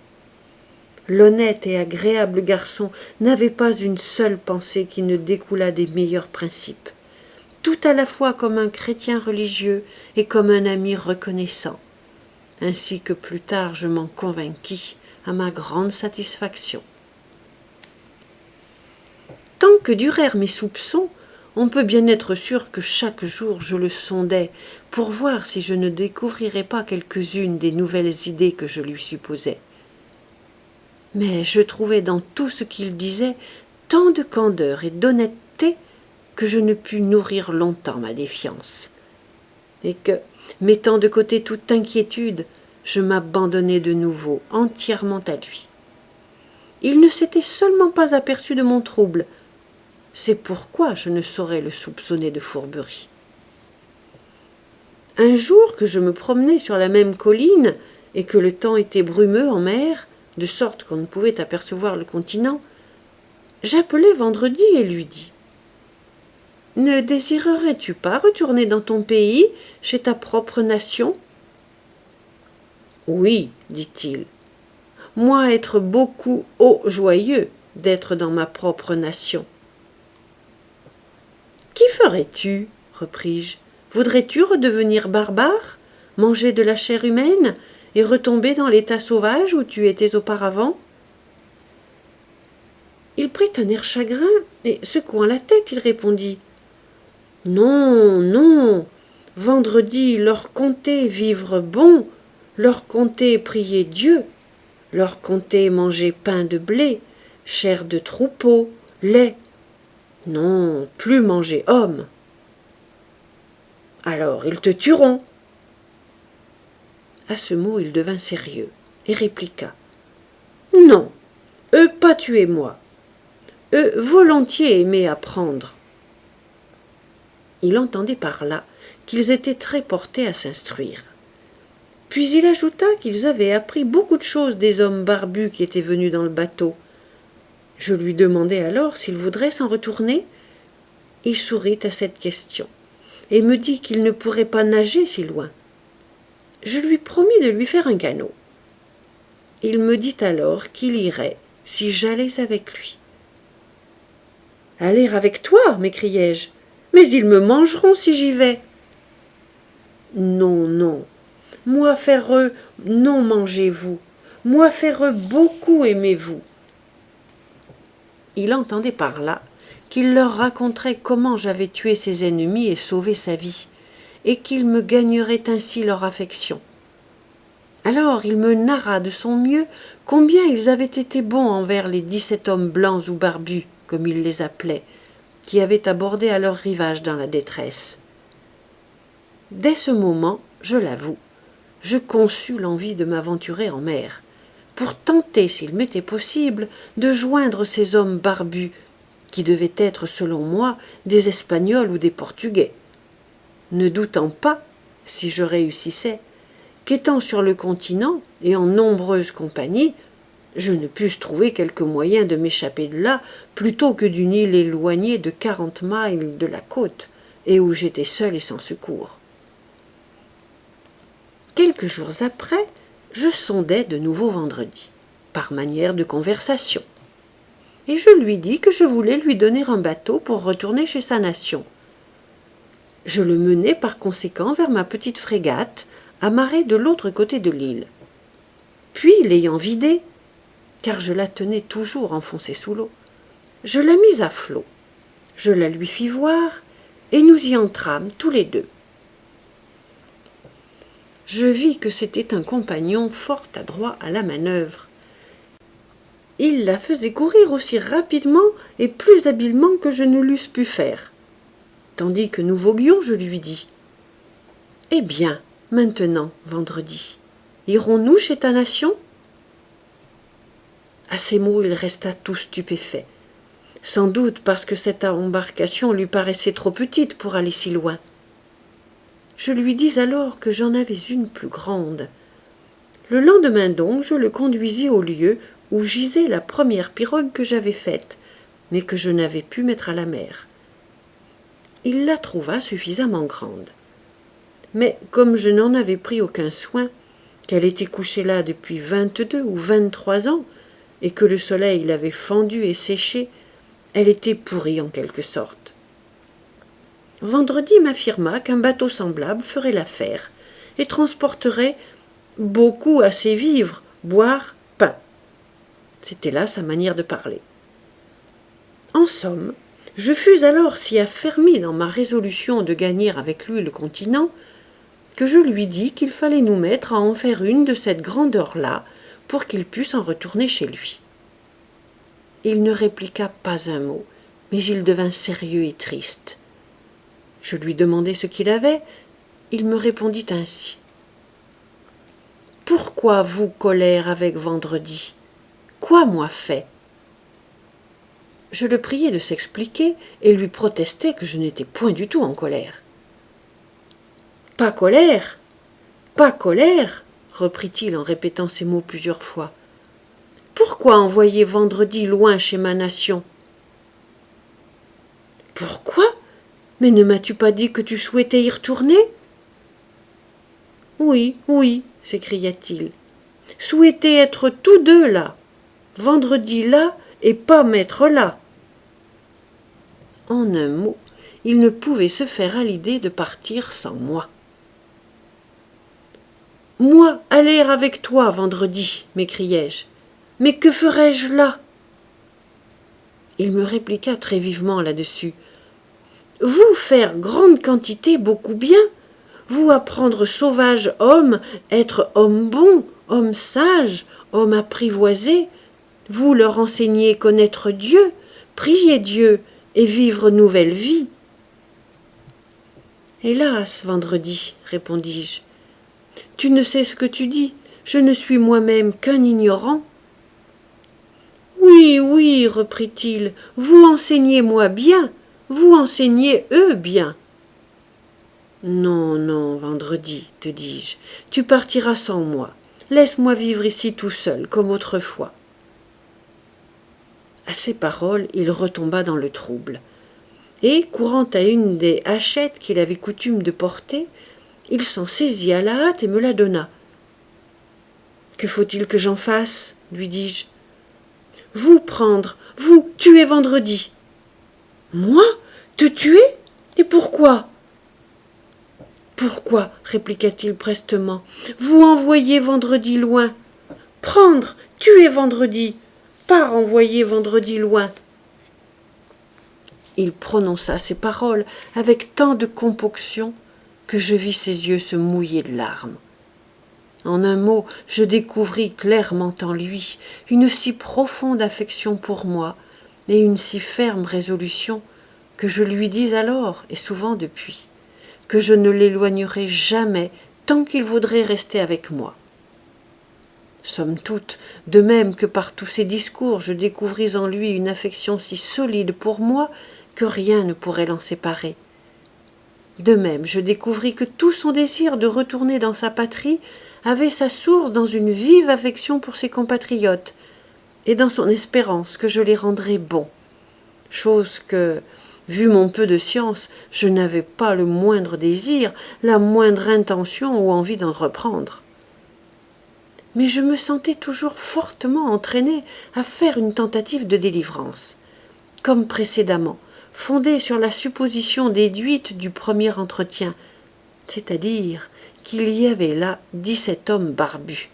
S1: L'honnête et agréable garçon n'avait pas une seule pensée qui ne découlât des meilleurs principes, tout à la fois comme un chrétien religieux et comme un ami reconnaissant, ainsi que plus tard je m'en convainquis à ma grande satisfaction. Tant que durèrent mes soupçons, on peut bien être sûr que chaque jour je le sondais pour voir si je ne découvrirais pas quelques-unes des nouvelles idées que je lui supposais. Mais je trouvais dans tout ce qu'il disait tant de candeur et d'honnêteté que je ne pus nourrir longtemps ma défiance, et que, mettant de côté toute inquiétude, je m'abandonnai de nouveau entièrement à lui. Il ne s'était seulement pas aperçu de mon trouble, c'est pourquoi je ne saurais le soupçonner de fourberie. Un jour que je me promenais sur la même colline et que le temps était brumeux en mer, de sorte qu'on ne pouvait apercevoir le continent, j'appelai Vendredi et lui dis « Ne désirerais-tu pas retourner dans ton pays, chez ta propre nation ?»« Oui, dit-il, moi être beaucoup joyeux d'être dans ma propre nation. »« Qu'y ferais-tu » repris-je. « Voudrais-tu redevenir barbare, manger de la chair humaine et retomber dans l'état sauvage où tu étais auparavant ?» Il prit un air chagrin et, secouant la tête, il répondit « Non, non, Vendredi leur comptait vivre bon, leur comptait prier Dieu, leur comptait manger pain de blé, chair de troupeau, lait. Non, plus manger homme. Alors ils te tueront. » À ce mot, il devint sérieux et répliqua « Non, eux pas tuer moi. Eux volontiers aimaient apprendre. » Il entendait par là qu'ils étaient très portés à s'instruire. Puis il ajouta qu'ils avaient appris beaucoup de choses des hommes barbus qui étaient venus dans le bateau. Je lui demandai alors s'il voudrait s'en retourner. Il sourit à cette question et me dit qu'il ne pourrait pas nager si loin. Je lui promis de lui faire un canot. Il me dit alors qu'il irait si j'allais avec lui. « Aller avec toi » m'écriai-je. « Mais ils me mangeront si j'y vais. »« Non, non. Moi faire eux, non mangez-vous. Moi faire eux, beaucoup aimez-vous. » Il entendait par là qu'il leur raconterait comment j'avais tué ses ennemis et sauvé sa vie, et qu'il me gagnerait ainsi leur affection. Alors il me narra de son mieux combien ils avaient été bons envers les 17 hommes blancs ou barbus, comme il les appelait, qui avaient abordé à leur rivage dans la détresse. Dès ce moment, je l'avoue, je conçus l'envie de m'aventurer en mer, pour tenter, s'il m'était possible, de joindre ces hommes barbus, qui devaient être, selon moi, des Espagnols ou des Portugais, ne doutant pas, si je réussissais, qu'étant sur le continent et en nombreuse compagnie, je ne pusse trouver quelque moyen de m'échapper de là plutôt que d'une île éloignée de 40 milles de la côte, et où j'étais seul et sans secours. Quelques jours après, je sondai de nouveau Vendredi, par manière de conversation, et je lui dis que je voulais lui donner un bateau pour retourner chez sa nation. Je le menai par conséquent vers ma petite frégate, amarrée de l'autre côté de l'île. Puis, l'ayant vidée, car je la tenais toujours enfoncée sous l'eau, je la mis à flot, je la lui fis voir, et nous y entrâmes tous les deux. Je vis que c'était un compagnon fort adroit à la manœuvre. Il la faisait courir aussi rapidement et plus habilement que je ne l'eusse pu faire. Tandis que nous voguions, je lui dis « Eh bien, maintenant, Vendredi, irons-nous chez ta nation ?» À ces mots, il resta tout stupéfait, sans doute parce que cette embarcation lui paraissait trop petite pour aller si loin. Je lui dis alors que j'en avais une plus grande. Le lendemain donc, je le conduisis au lieu où gisait la première pirogue que j'avais faite, mais que je n'avais pu mettre à la mer. Il la trouva suffisamment grande. Mais comme je n'en avais pris aucun soin, qu'elle était couchée là depuis 22 ou 23 ans, et que le soleil l'avait fendue et séchée, elle était pourrie en quelque sorte. Vendredi m'affirma qu'un bateau semblable ferait l'affaire et transporterait beaucoup assez vivres, boire, pain. C'était là sa manière de parler. En somme, je fus alors si affermi dans ma résolution de gagner avec lui le continent que je lui dis qu'il fallait nous mettre à en faire une de cette grandeur-là pour qu'il pût en retourner chez lui. Il ne répliqua pas un mot, mais il devint sérieux et triste. Je lui demandai ce qu'il avait. Il me répondit ainsi. « Pourquoi vous colère avec Vendredi? Quoi moi fait ?» Je le priai de s'expliquer et lui protestai que je n'étais point du tout en colère. Pas colère, pas colère, reprit-il en répétant ces mots plusieurs fois. Pourquoi envoyer vendredi loin chez ma nation? Pourquoi? Mais ne m'as-tu pas dit que tu souhaitais y retourner? Oui, oui, s'écria-t-il. Souhaiter être tous deux là, vendredi là et pas m'être là. En un mot, il ne pouvait se faire à l'idée de partir sans moi. Moi, aller avec toi vendredi, m'écriai-je. Mais que ferais-je là? Il me répliqua très vivement là-dessus. Vous faire grande quantité beaucoup bien, vous apprendre sauvage homme, être homme bon, homme sage, homme apprivoisé, vous leur enseigner connaître Dieu, prier Dieu et vivre nouvelle vie. Hélas, vendredi, répondis-je, tu ne sais ce que tu dis, je ne suis moi-même qu'un ignorant. Oui, oui, reprit-il, vous enseignez-moi bien, vous enseignez eux bien. Non, non, vendredi, te dis-je, tu partiras sans moi. Laisse-moi vivre ici tout seul, comme autrefois. À ces paroles, il retomba dans le trouble. Et, courant à une des hachettes qu'il avait coutume de porter, il s'en saisit à la hâte et me la donna. Que faut-il que j'en fasse? Lui dis-je. Vous prendre, vous tuer vendredi. Moi? Te tuer? Et pourquoi? Pourquoi? Répliqua-t-il prestement. Vous envoyer vendredi loin. Prendre, tuer vendredi, pas renvoyer vendredi loin. Il prononça ces paroles avec tant de componction que je vis ses yeux se mouiller de larmes. En un mot, je découvris clairement en lui une si profonde affection pour moi et une si ferme résolution que je lui dis alors, et souvent depuis, que je ne l'éloignerai jamais tant qu'il voudrait rester avec moi. Somme toute, de même que par tous ses discours je découvris en lui une affection si solide pour moi que rien ne pourrait l'en séparer. De même, je découvris que tout son désir de retourner dans sa patrie avait sa source dans une vive affection pour ses compatriotes et dans son espérance que je les rendrais bons, chose que, vu mon peu de science, je n'avais pas le moindre désir, la moindre intention ou envie d'entreprendre. Mais je me sentais toujours fortement entraîné à faire une tentative de délivrance, comme précédemment, fondée sur la supposition déduite du premier entretien, c'est-à-dire qu'il y avait là 17 hommes barbus.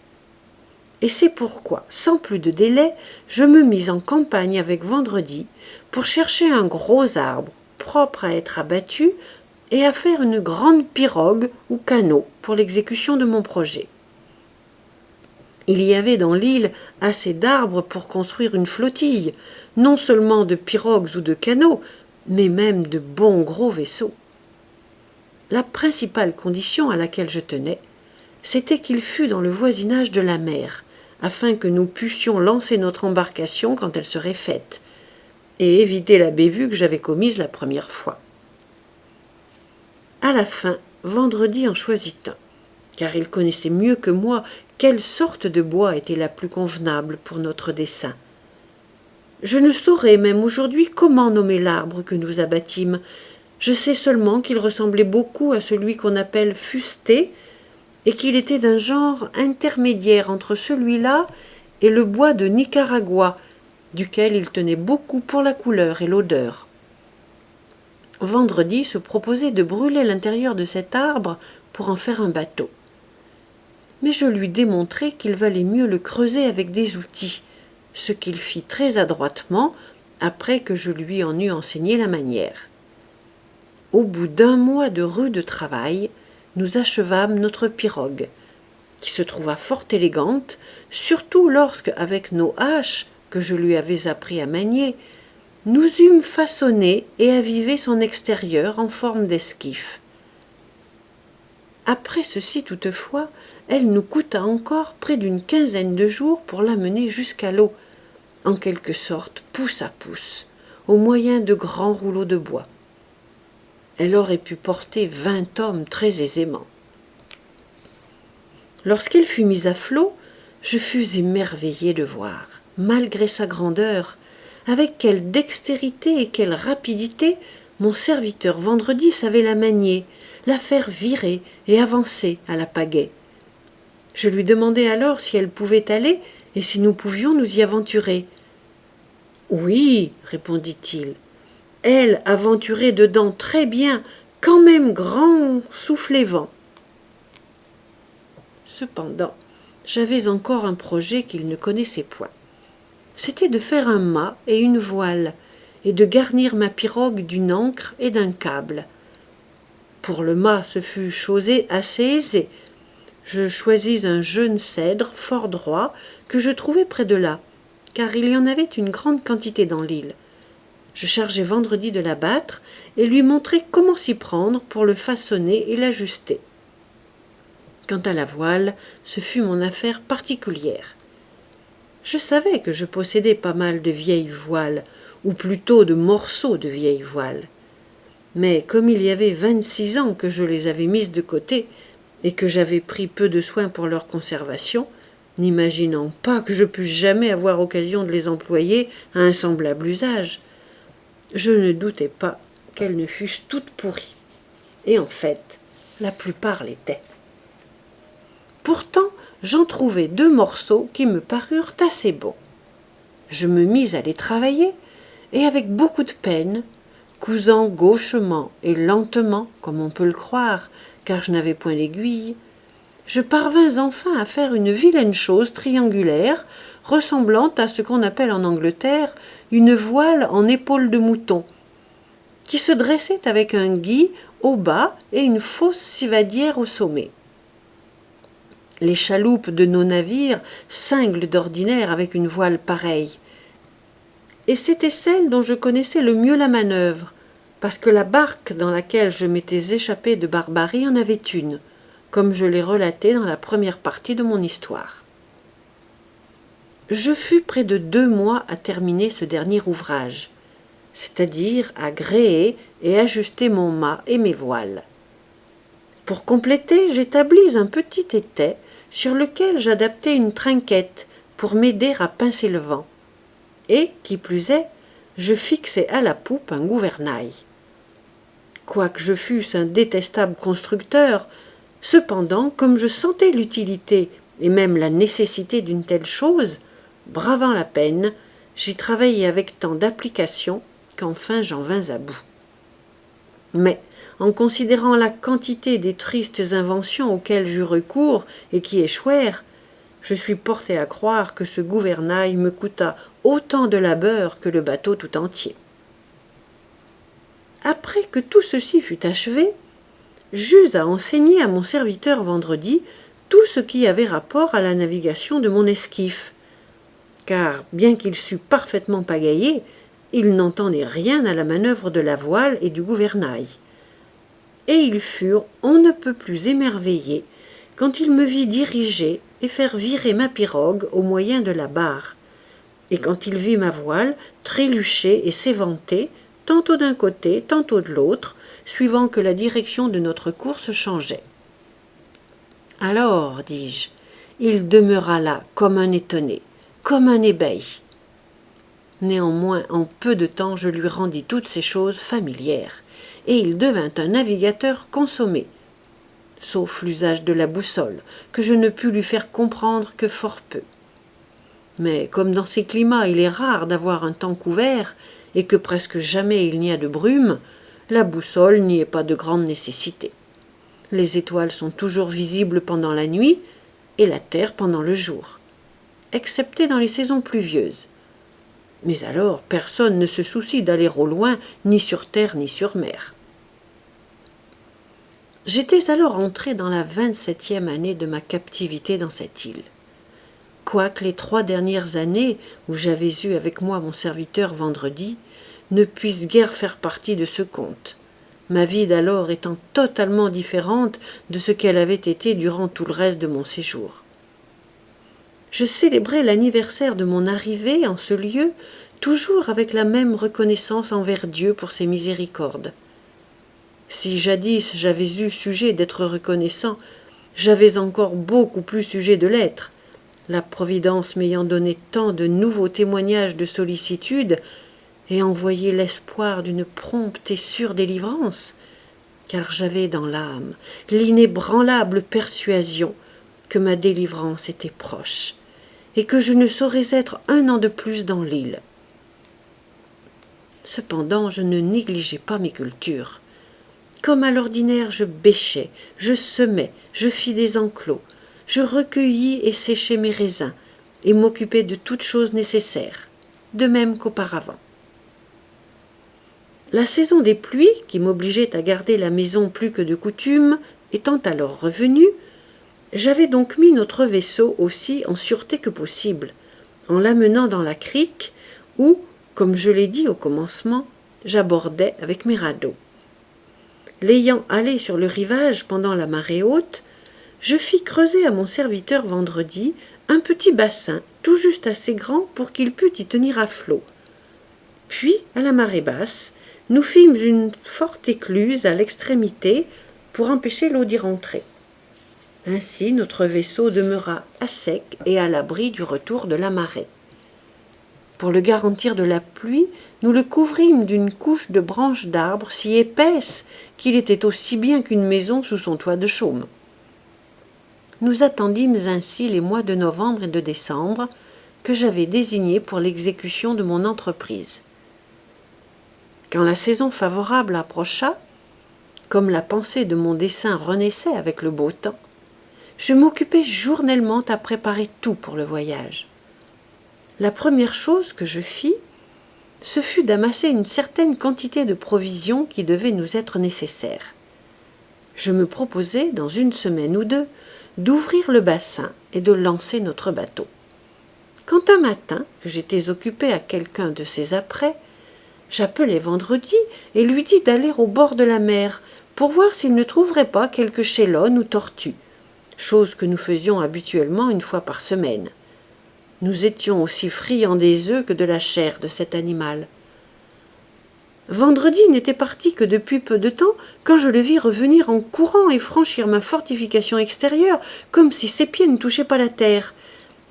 S1: Et c'est pourquoi, sans plus de délai, je me mis en campagne avec Vendredi pour chercher un gros arbre propre à être abattu et à faire une grande pirogue ou canot pour l'exécution de mon projet. Il y avait dans l'île assez d'arbres pour construire une flottille, non seulement de pirogues ou de canots, mais même de bons gros vaisseaux. La principale condition à laquelle je tenais, c'était qu'il fût dans le voisinage de la mer, afin que nous pussions lancer notre embarcation quand elle serait faite, et éviter la bévue que j'avais commise la première fois. À la fin, Vendredi en choisit un, car il connaissait mieux que moi quelle sorte de bois était la plus convenable pour notre dessein. Je ne saurais même aujourd'hui comment nommer l'arbre que nous abattîmes. Je sais seulement qu'il ressemblait beaucoup à celui qu'on appelle fusté, et qu'il était d'un genre intermédiaire entre celui-là et le bois de Nicaragua, duquel il tenait beaucoup pour la couleur et l'odeur. Vendredi se proposait de brûler l'intérieur de cet arbre pour en faire un bateau. Mais je lui démontrai qu'il valait mieux le creuser avec des outils, ce qu'il fit très adroitement après que je lui en eus enseigné la manière. Au bout d'un mois de rude travail, nous achevâmes notre pirogue, qui se trouva fort élégante, surtout lorsque, avec nos haches, que je lui avais appris à manier, nous eûmes façonné et avivé son extérieur en forme d'esquif. Après ceci, toutefois, elle nous coûta encore près d'une quinzaine de jours pour l'amener jusqu'à l'eau, en quelque sorte pouce à pouce, au moyen de grands rouleaux de bois. Elle aurait pu porter 20 hommes très aisément. Lorsqu'elle fut mise à flot, je fus émerveillé de voir, malgré sa grandeur, avec quelle dextérité et quelle rapidité mon serviteur Vendredi savait la manier, la faire virer et avancer à la pagaie. Je lui demandai alors si elle pouvait aller et si nous pouvions nous y aventurer. « Oui, répondit-il, elle aventurait dedans très bien, quand même grand soufflet vent. » Cependant, j'avais encore un projet qu'il ne connaissait point. C'était de faire un mât et une voile, et de garnir ma pirogue d'une ancre et d'un câble. Pour le mât, ce fut chose assez aisée. Je choisis un jeune cèdre fort droit que je trouvai près de là, car il y en avait une grande quantité dans l'île. Je chargeai Vendredi de l'abattre et lui montrai comment s'y prendre pour le façonner et l'ajuster. Quant à la voile, ce fut mon affaire particulière. Je savais que je possédais pas mal de vieilles voiles, ou plutôt de morceaux de vieilles voiles. Mais comme il y avait 26 ans que je les avais mises de côté, et que j'avais pris peu de soin pour leur conservation, n'imaginant pas que je pusse jamais avoir occasion de les employer à un semblable usage, je ne doutais pas qu'elles ne fussent toutes pourries. Et en fait, la plupart l'étaient. Pourtant, j'en trouvai 2 morceaux qui me parurent assez bons. Je me mis à les travailler, et avec beaucoup de peine, cousant gauchement et lentement, comme on peut le croire, car je n'avais point d'aiguille, je parvins enfin à faire une vilaine chose triangulaire, ressemblant à ce qu'on appelle en Angleterre une voile en épaule de mouton, qui se dressait avec un gui au bas et une fausse civadière au sommet. Les chaloupes de nos navires cinglent d'ordinaire avec une voile pareille, et c'était celle dont je connaissais le mieux la manœuvre, parce que la barque dans laquelle je m'étais échappé de Barbarie en avait une, comme je l'ai relaté dans la première partie de mon histoire. Je fus près de 2 mois à terminer ce dernier ouvrage, c'est-à-dire à gréer et ajuster mon mât et mes voiles. Pour compléter, j'établis un petit étai sur lequel j'adaptai une trinquette pour m'aider à pincer le vent, et, qui plus est, je fixai à la poupe un gouvernail. Quoique je fusse un détestable constructeur, cependant, comme je sentais l'utilité et même la nécessité d'une telle chose, bravant la peine, j'y travaillai avec tant d'application qu'enfin j'en vins à bout. Mais, en considérant la quantité des tristes inventions auxquelles j'eus recours et qui échouèrent, je suis porté à croire que ce gouvernail me coûta autant de labeur que le bateau tout entier. Après que tout ceci fut achevé, j'eus à enseigner à mon serviteur Vendredi tout ce qui avait rapport à la navigation de mon esquif, car, bien qu'il sût parfaitement pagayer, il n'entendait rien à la manœuvre de la voile et du gouvernail. Et ils furent on ne peut plus émerveillés quand il me vit diriger et faire virer ma pirogue au moyen de la barre, et quand il vit ma voile trélucher et s'éventer, tantôt d'un côté, tantôt de l'autre, suivant que la direction de notre course changeait. Alors, dis-je, il demeura là comme un étonné, comme un ébahi. Néanmoins, en peu de temps, je lui rendis toutes ces choses familières, et il devint un navigateur consommé, sauf l'usage de la boussole, que je ne pus lui faire comprendre que fort peu. Mais comme dans ces climats il est rare d'avoir un temps couvert, et que presque jamais il n'y a de brume, la boussole n'y est pas de grande nécessité. Les étoiles sont toujours visibles pendant la nuit, et la terre pendant le jour, excepté dans les saisons pluvieuses. Mais alors personne ne se soucie d'aller au loin, ni sur terre ni sur mer. J'étais alors entré dans la 27e année de ma captivité dans cette île. Quoique les 3 dernières années où j'avais eu avec moi mon serviteur Vendredi ne puissent guère faire partie de ce compte, ma vie d'alors étant totalement différente de ce qu'elle avait été durant tout le reste de mon séjour. Je célébrais l'anniversaire de mon arrivée en ce lieu toujours avec la même reconnaissance envers Dieu pour ses miséricordes. Si jadis j'avais eu sujet d'être reconnaissant, j'avais encore beaucoup plus sujet de l'être, la Providence m'ayant donné tant de nouveaux témoignages de sollicitude et envoyé l'espoir d'une prompte et sûre délivrance, car j'avais dans l'âme l'inébranlable persuasion que ma délivrance était proche, et que je ne saurais être un an de plus dans l'île. Cependant, je ne négligeais pas mes cultures. Comme à l'ordinaire, je bêchais, je semais, je fis des enclos, je recueillis et séchai mes raisins, et m'occupais de toutes choses nécessaires, de même qu'auparavant. La saison des pluies, qui m'obligeait à garder la maison plus que de coutume, étant alors revenue, j'avais donc mis notre vaisseau aussi en sûreté que possible, en l'amenant dans la crique où, comme je l'ai dit au commencement, j'abordais avec mes radeaux. L'ayant allé sur le rivage pendant la marée haute, je fis creuser à mon serviteur vendredi un petit bassin tout juste assez grand pour qu'il pût y tenir à flot. Puis, à la marée basse, nous fîmes une forte écluse à l'extrémité pour empêcher l'eau d'y rentrer. Ainsi, notre vaisseau demeura à sec et à l'abri du retour de la marée. Pour le garantir de la pluie, nous le couvrîmes d'une couche de branches d'arbres si épaisse qu'il était aussi bien qu'une maison sous son toit de chaume. Nous attendîmes ainsi les mois de novembre et de décembre que j'avais désignés pour l'exécution de mon entreprise. Quand la saison favorable approcha, comme la pensée de mon dessein renaissait avec le beau temps, je m'occupais journellement à préparer tout pour le voyage. La première chose que je fis, ce fut d'amasser une certaine quantité de provisions qui devaient nous être nécessaires. Je me proposai, dans une semaine ou deux, d'ouvrir le bassin et de lancer notre bateau. Quand un matin, que j'étais occupé à quelqu'un de ces apprêts, j'appelai vendredi et lui dis d'aller au bord de la mer pour voir s'il ne trouverait pas quelque chélonne ou tortue, chose que nous faisions habituellement une fois par semaine. Nous étions aussi friands des œufs que de la chair de cet animal. Vendredi n'était parti que depuis peu de temps quand je le vis revenir en courant et franchir ma fortification extérieure comme si ses pieds ne touchaient pas la terre.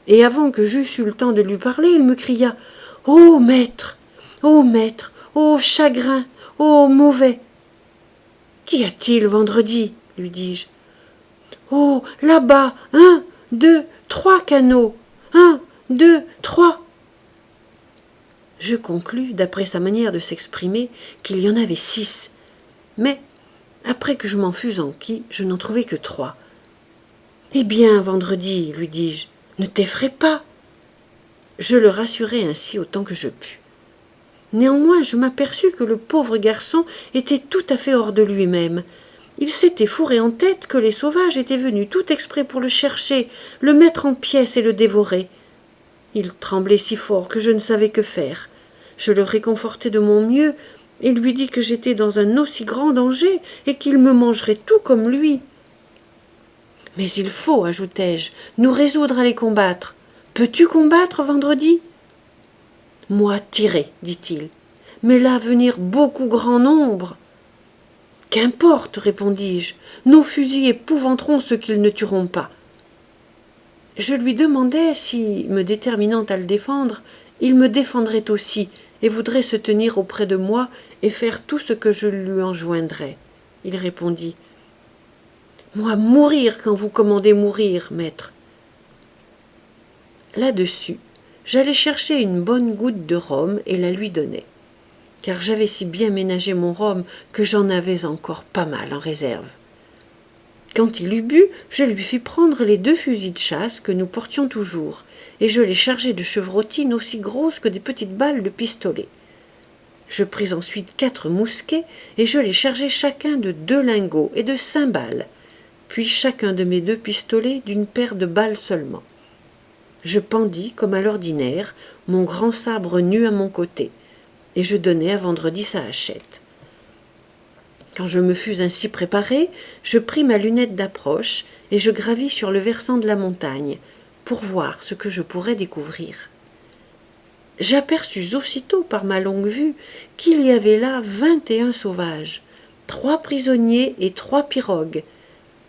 S1: Et avant que j'eusse eu le temps de lui parler, il me cria « Ô maître, ô chagrin, ô mauvais !»« Qu'y a-t-il vendredi ?» lui dis-je. « Oh, là-bas, 1, 2, 3 canots, 1, 2, 3 !» Je conclus, d'après sa manière de s'exprimer, qu'il y en avait 6. Mais, après que je m'en fus enquis, je n'en trouvai que 3. « Eh bien, vendredi, lui dis-je, ne t'effraie pas. » Je le rassurai ainsi autant que je pus. Néanmoins, je m'aperçus que le pauvre garçon était tout à fait hors de lui-même. Il s'était fourré en tête que les sauvages étaient venus tout exprès pour le chercher, le mettre en pièces et le dévorer. Il tremblait si fort que je ne savais que faire. Je le réconfortai de mon mieux et lui dis que j'étais dans un aussi grand danger et qu'il me mangerait tout comme lui. « Mais il faut, ajoutai-je, nous résoudre à les combattre. Peux-tu combattre vendredi ?»« Moi tirer, dit-il, mais là venir beaucoup grand nombre. »« Qu'importe, répondis-je, nos fusils épouvanteront ceux qu'ils ne tueront pas. » Je lui demandai si, me déterminant à le défendre, il me défendrait aussi et voudrait se tenir auprès de moi et faire tout ce que je lui enjoindrais. Il répondit « Moi mourir quand vous commandez mourir, maître. » Là-dessus, j'allai chercher une bonne goutte de rhum et la lui donnai, car j'avais si bien ménagé mon rhum que j'en avais encore pas mal en réserve. Quand il eut bu, je lui fis prendre les 2 fusils de chasse que nous portions toujours, et je les chargeai de chevrotines aussi grosses que des petites balles de pistolet. Je pris ensuite 4 mousquets, et je les chargeai chacun de 2 lingots et de 5 balles, puis chacun de mes 2 pistolets d'une paire de balles seulement. Je pendis, comme à l'ordinaire, mon grand sabre nu à mon côté, et je donnai à vendredi sa hachette. Quand je me fus ainsi préparé, je pris ma lunette d'approche et je gravis sur le versant de la montagne pour voir ce que je pourrais découvrir. J'aperçus aussitôt par ma longue vue qu'il y avait là 21 sauvages, 3 prisonniers et 3 pirogues,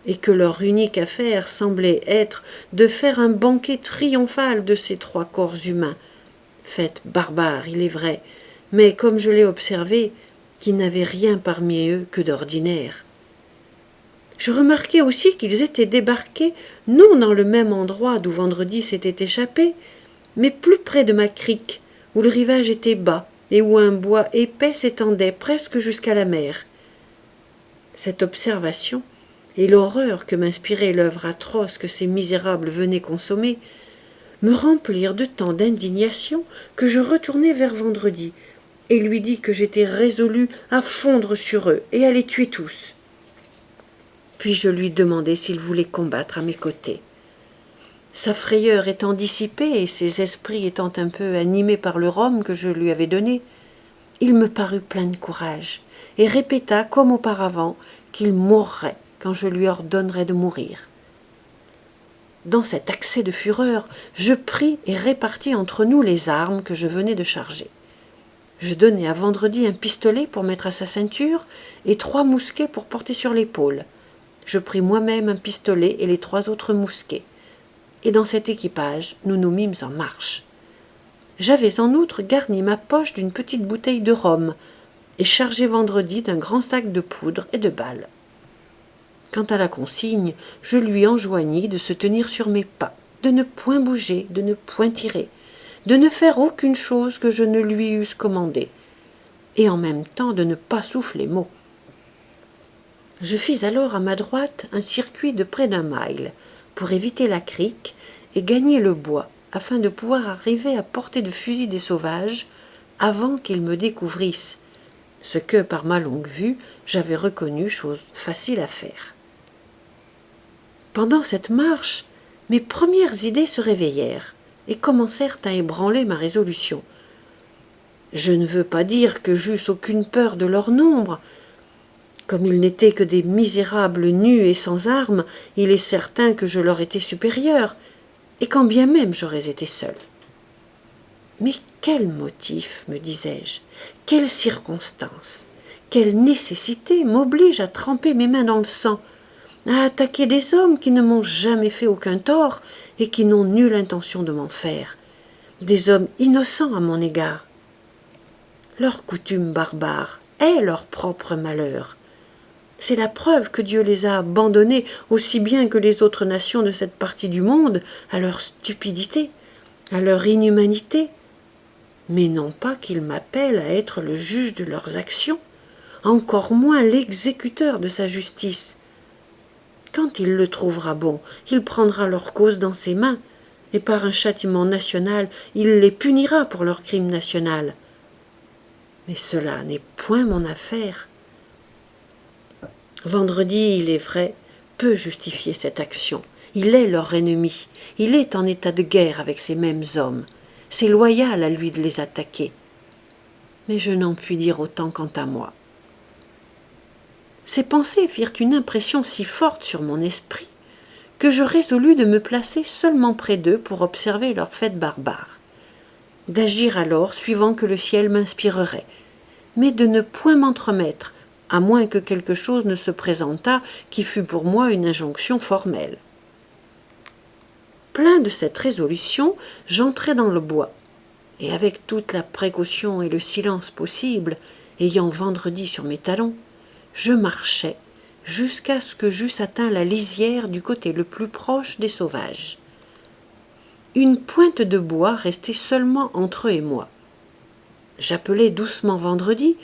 S1: et que leur unique affaire semblait être de faire un banquet triomphal de ces 3 corps humains, fêtes barbares, il est vrai, mais comme je l'ai observé, qui n'avaient rien parmi eux que d'ordinaire. Je remarquai aussi qu'ils étaient débarqués non dans le même endroit d'où Vendredi s'était échappé, mais plus près de ma crique, où le rivage était bas et où un bois épais s'étendait presque jusqu'à la mer. Cette observation et l'horreur que m'inspirait l'œuvre atroce que ces misérables venaient consommer me remplirent de tant d'indignation que je retournai vers Vendredi et lui dis que j'étais résolu à fondre sur eux et à les tuer tous. Puis je lui demandai s'il voulait combattre à mes côtés. Sa frayeur étant dissipée et ses esprits étant un peu animés par le rhum que je lui avais donné, il me parut plein de courage et répéta comme auparavant qu'il mourrait quand je lui ordonnerais de mourir. Dans cet accès de fureur, je pris et répartis entre nous les armes que je venais de charger. Je donnai à Vendredi un pistolet pour mettre à sa ceinture et 3 mousquets pour porter sur l'épaule. Je pris moi-même un pistolet et les 3 autres mousquets. Et dans cet équipage, nous nous mîmes en marche. J'avais en outre garni ma poche d'une petite bouteille de rhum et chargé Vendredi d'un grand sac de poudre et de balles. Quant à la consigne, je lui enjoignis de se tenir sur mes pas, de ne point bouger, de ne point tirer, de ne faire aucune chose que je ne lui eusse commandée, et en même temps de ne pas souffler mot. Je fis alors à ma droite un circuit de près d'1 mille, pour éviter la crique et gagner le bois, afin de pouvoir arriver à portée de fusil des sauvages avant qu'ils me découvrissent, ce que, par ma longue vue, j'avais reconnu chose facile à faire. Pendant cette marche, mes premières idées se réveillèrent et commencèrent à ébranler ma résolution. Je ne veux pas dire que j'eusse aucune peur de leur nombre. Comme ils n'étaient que des misérables nus et sans armes, il est certain que je leur étais supérieur, et quand bien même j'aurais été seul. Mais quel motif, me disais-je, quelle circonstance, quelle nécessité m'oblige à tremper mes mains dans le sang, à attaquer des hommes qui ne m'ont jamais fait aucun tort et qui n'ont nulle intention de m'en faire, des hommes innocents à mon égard. Leur coutume barbare est leur propre malheur. C'est la preuve que Dieu les a abandonnés aussi bien que les autres nations de cette partie du monde à leur stupidité, à leur inhumanité, mais non pas qu'il m'appelle à être le juge de leurs actions, encore moins l'exécuteur de sa justice. Quand il le trouvera bon, il prendra leur cause dans ses mains, et par un châtiment national, il les punira pour leur crime national. Mais cela n'est point mon affaire. Vendredi, il est vrai, peut justifier cette action. Il est leur ennemi. Il est en état de guerre avec ces mêmes hommes. C'est loyal à lui de les attaquer. Mais je n'en puis dire autant quant à moi. Ces pensées firent une impression si forte sur mon esprit que je résolus de me placer seulement près d'eux pour observer leurs fêtes barbares, d'agir alors suivant que le ciel m'inspirerait, mais de ne point m'entremettre, à moins que quelque chose ne se présentât qui fût pour moi une injonction formelle. Plein de cette résolution, j'entrai dans le bois, et avec toute la précaution et le silence possible, ayant Vendredi sur mes talons, je marchais jusqu'à ce que j'eusse atteint la lisière du côté le plus proche des sauvages. Une pointe de bois restait seulement entre eux et moi. J'appelai doucement Vendredi,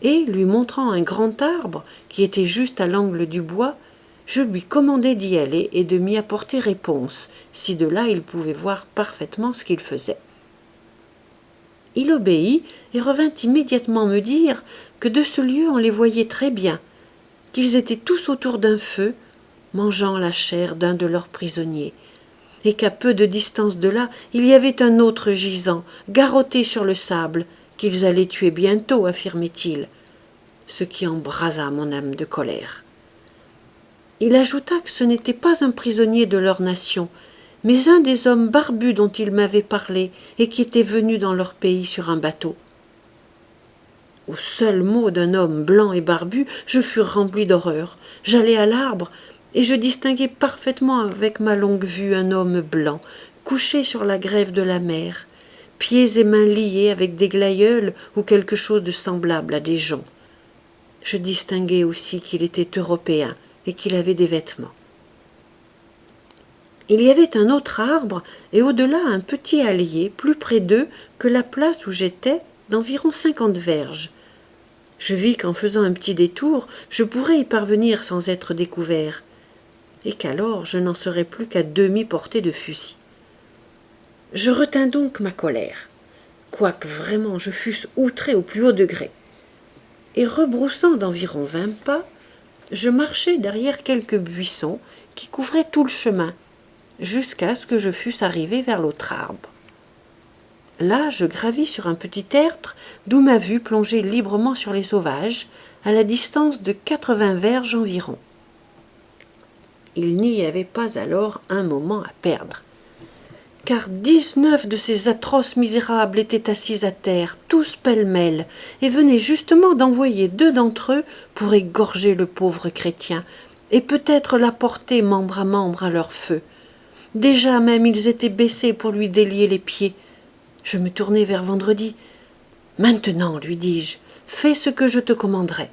S1: et, lui montrant un grand arbre qui était juste à l'angle du bois, je lui commandai d'y aller et de m'y apporter réponse, si de là il pouvait voir parfaitement ce qu'il faisait. Il obéit et revint immédiatement me dire que de ce lieu on les voyait très bien, qu'ils étaient tous autour d'un feu, mangeant la chair d'un de leurs prisonniers, et qu'à peu de distance de là il y avait un autre gisant, garrotté sur le sable, qu'ils allaient tuer bientôt, affirmait-il, ce qui embrasa mon âme de colère. Il ajouta que ce n'était pas un prisonnier de leur nation, mais un des hommes barbus dont il m'avait parlé et qui était venu dans leur pays sur un bateau. Au seul mot d'un homme blanc et barbu, je fus rempli d'horreur. J'allai à l'arbre, et je distinguai parfaitement avec ma longue vue un homme blanc, couché sur la grève de la mer, pieds et mains liés avec des glaïeuls ou quelque chose de semblable à des joncs. Je distinguai aussi qu'il était européen et qu'il avait des vêtements. Il y avait un autre arbre et au-delà un petit hallier plus près d'eux que la place où j'étais d'environ 50 verges. Je vis qu'en faisant un petit détour, je pourrais y parvenir sans être découvert, et qu'alors je n'en serais plus qu'à demi-portée de fusil. Je retins donc ma colère, quoique vraiment je fusse outré au plus haut degré, et rebroussant d'environ 20 pas, je marchai derrière quelques buissons qui couvraient tout le chemin, jusqu'à ce que je fusse arrivé vers l'autre arbre. Là, je gravis sur un petit tertre d'où ma vue plongeait librement sur les sauvages, à la distance de 80 verges environ. Il n'y avait pas alors un moment à perdre, car 19 de ces atroces misérables étaient assis à terre, tous pêle-mêle, et venaient justement d'envoyer 2 d'entre eux pour égorger le pauvre chrétien, et peut-être l'apporter membre à leur feu. Déjà même ils étaient baissés pour lui délier les pieds. Je me tournai vers Vendredi. « Maintenant, lui dis-je, fais ce que je te commanderai. »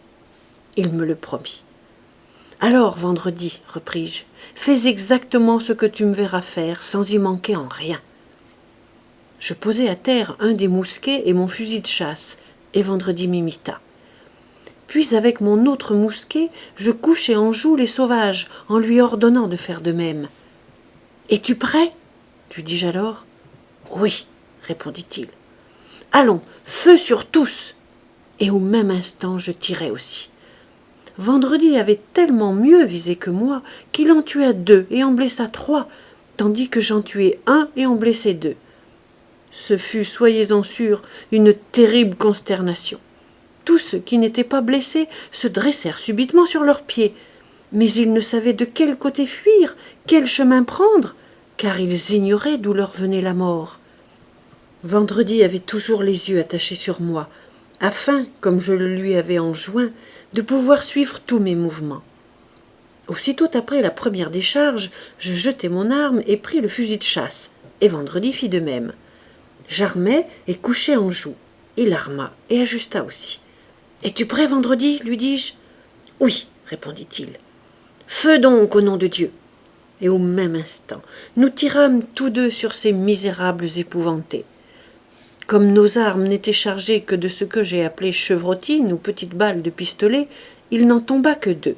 S1: Il me le promit. « Alors, Vendredi, repris-je, fais exactement ce que tu me verras faire, sans y manquer en rien. » Je posai à terre un des mousquets et mon fusil de chasse, et Vendredi m'imita. Puis avec mon autre mousquet, je couchai en joue les sauvages, en lui ordonnant de faire de même. « Es-tu prêt ?» lui dis-je alors. « Oui, » répondit-il. « Allons, feu sur tous !» Et au même instant, je tirai aussi. Vendredi avait tellement mieux visé que moi qu'il en tua 2 et en blessa 3, tandis que j'en tuai 1 et en blessai 2. Ce fut, soyez-en sûrs, une terrible consternation. Tous ceux qui n'étaient pas blessés se dressèrent subitement sur leurs pieds, mais ils ne savaient de quel côté fuir, quel chemin prendre, car ils ignoraient d'où leur venait la mort. Vendredi avait toujours les yeux attachés sur moi, afin, comme je le lui avais enjoint, de pouvoir suivre tous mes mouvements. Aussitôt après la première décharge, je jetai mon arme et pris le fusil de chasse, et Vendredi fit de même. J'armai et couchai en joue. Il arma et ajusta aussi. « Es-tu prêt, Vendredi ?» lui dis-je. « Oui, » répondit-il. « Feu donc, au nom de Dieu !» Et au même instant, nous tirâmes tous 2 sur ces misérables épouvantés. Comme nos armes n'étaient chargées que de ce que j'ai appelé chevrotines ou petites balles de pistolet, il n'en tomba que 2.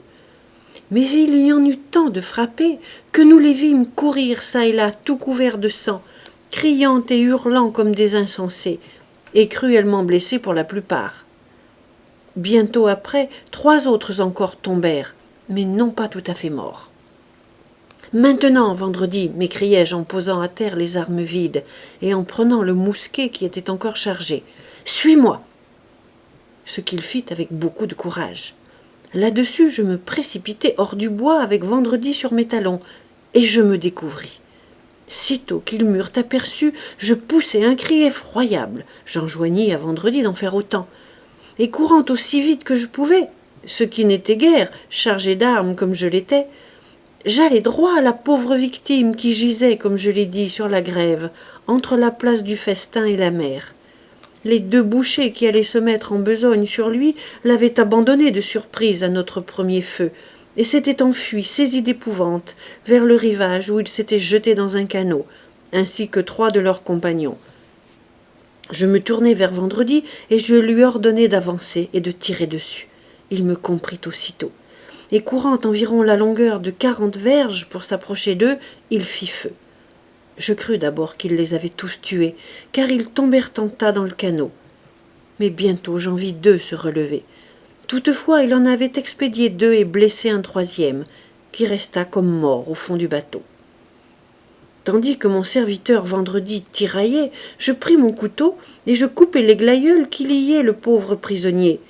S1: Mais il y en eut tant de frappés que nous les vîmes courir çà et là tout couverts de sang, criant et hurlant comme des insensés, et cruellement blessés pour la plupart. Bientôt après, 3 autres encore tombèrent, mais non pas tout à fait morts. « Maintenant, Vendredi !» m'écriai-je en posant à terre les armes vides et en prenant le mousquet qui était encore chargé. « Suis-moi !» Ce qu'il fit avec beaucoup de courage. Là-dessus, je me précipitai hors du bois avec Vendredi sur mes talons, et je me découvris. Sitôt qu'ils m'eurent aperçu, je poussai un cri effroyable. J'enjoignis à Vendredi d'en faire autant. Et courant aussi vite que je pouvais, ce qui n'était guère, chargé d'armes comme je l'étais, j'allai droit à la pauvre victime qui gisait, comme je l'ai dit, sur la grève, entre la place du Festin et la mer. Les 2 bouchers qui allaient se mettre en besogne sur lui l'avaient abandonné de surprise à notre premier feu, et s'étaient enfuis, saisis d'épouvante, vers le rivage où ils s'étaient jetés dans un canot, ainsi que 3 de leurs compagnons. Je me tournai vers Vendredi et je lui ordonnai d'avancer et de tirer dessus. Il me comprit aussitôt. Et courant environ la longueur de 40 verges pour s'approcher d'eux, il fit feu. Je crus d'abord qu'il les avait tous tués, car ils tombèrent en tas dans le canot. Mais bientôt j'en vis 2 se relever. Toutefois, il en avait expédié 2 et blessé un 3e, qui resta comme mort au fond du bateau. Tandis que mon serviteur Vendredi tiraillait, je pris mon couteau et je coupai les glaïeuls qui liaient le pauvre prisonnier.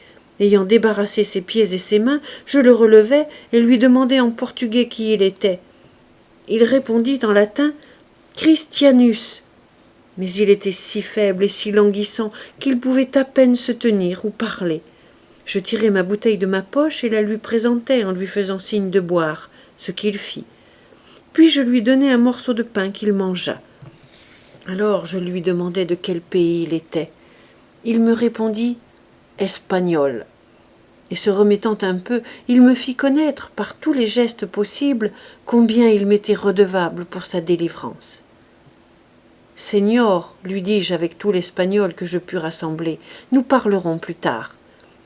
S1: Ayant débarrassé ses pieds et ses mains, je le relevai et lui demandai en portugais qui il était. Il répondit en latin « Christianus », mais il était si faible et si languissant qu'il pouvait à peine se tenir ou parler. Je tirai ma bouteille de ma poche et la lui présentai en lui faisant signe de boire, ce qu'il fit. Puis je lui donnai un morceau de pain qu'il mangea. Alors je lui demandai de quel pays il était. Il me répondit « Espagnol ». Et se remettant un peu, il me fit connaître, par tous les gestes possibles, combien il m'était redevable pour sa délivrance. « Seigneur, lui dis-je avec tout l'espagnol que je pus rassembler, nous parlerons plus tard.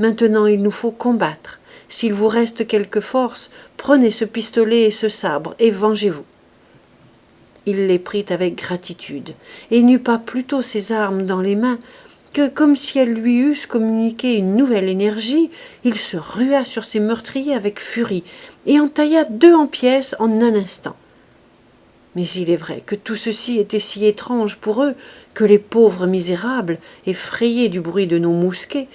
S1: Maintenant il nous faut combattre. S'il vous reste quelque force, prenez ce pistolet et ce sabre, et vengez-vous. » Il les prit avec gratitude, et n'eut pas plutôt ses armes dans les mains, que, comme si elles lui eussent communiqué une nouvelle énergie, il se rua sur ses meurtriers avec furie, et en tailla 2 en pièces en un instant. Mais il est vrai que tout ceci était si étrange pour eux, que les pauvres misérables, effrayés du bruit de nos mousquets,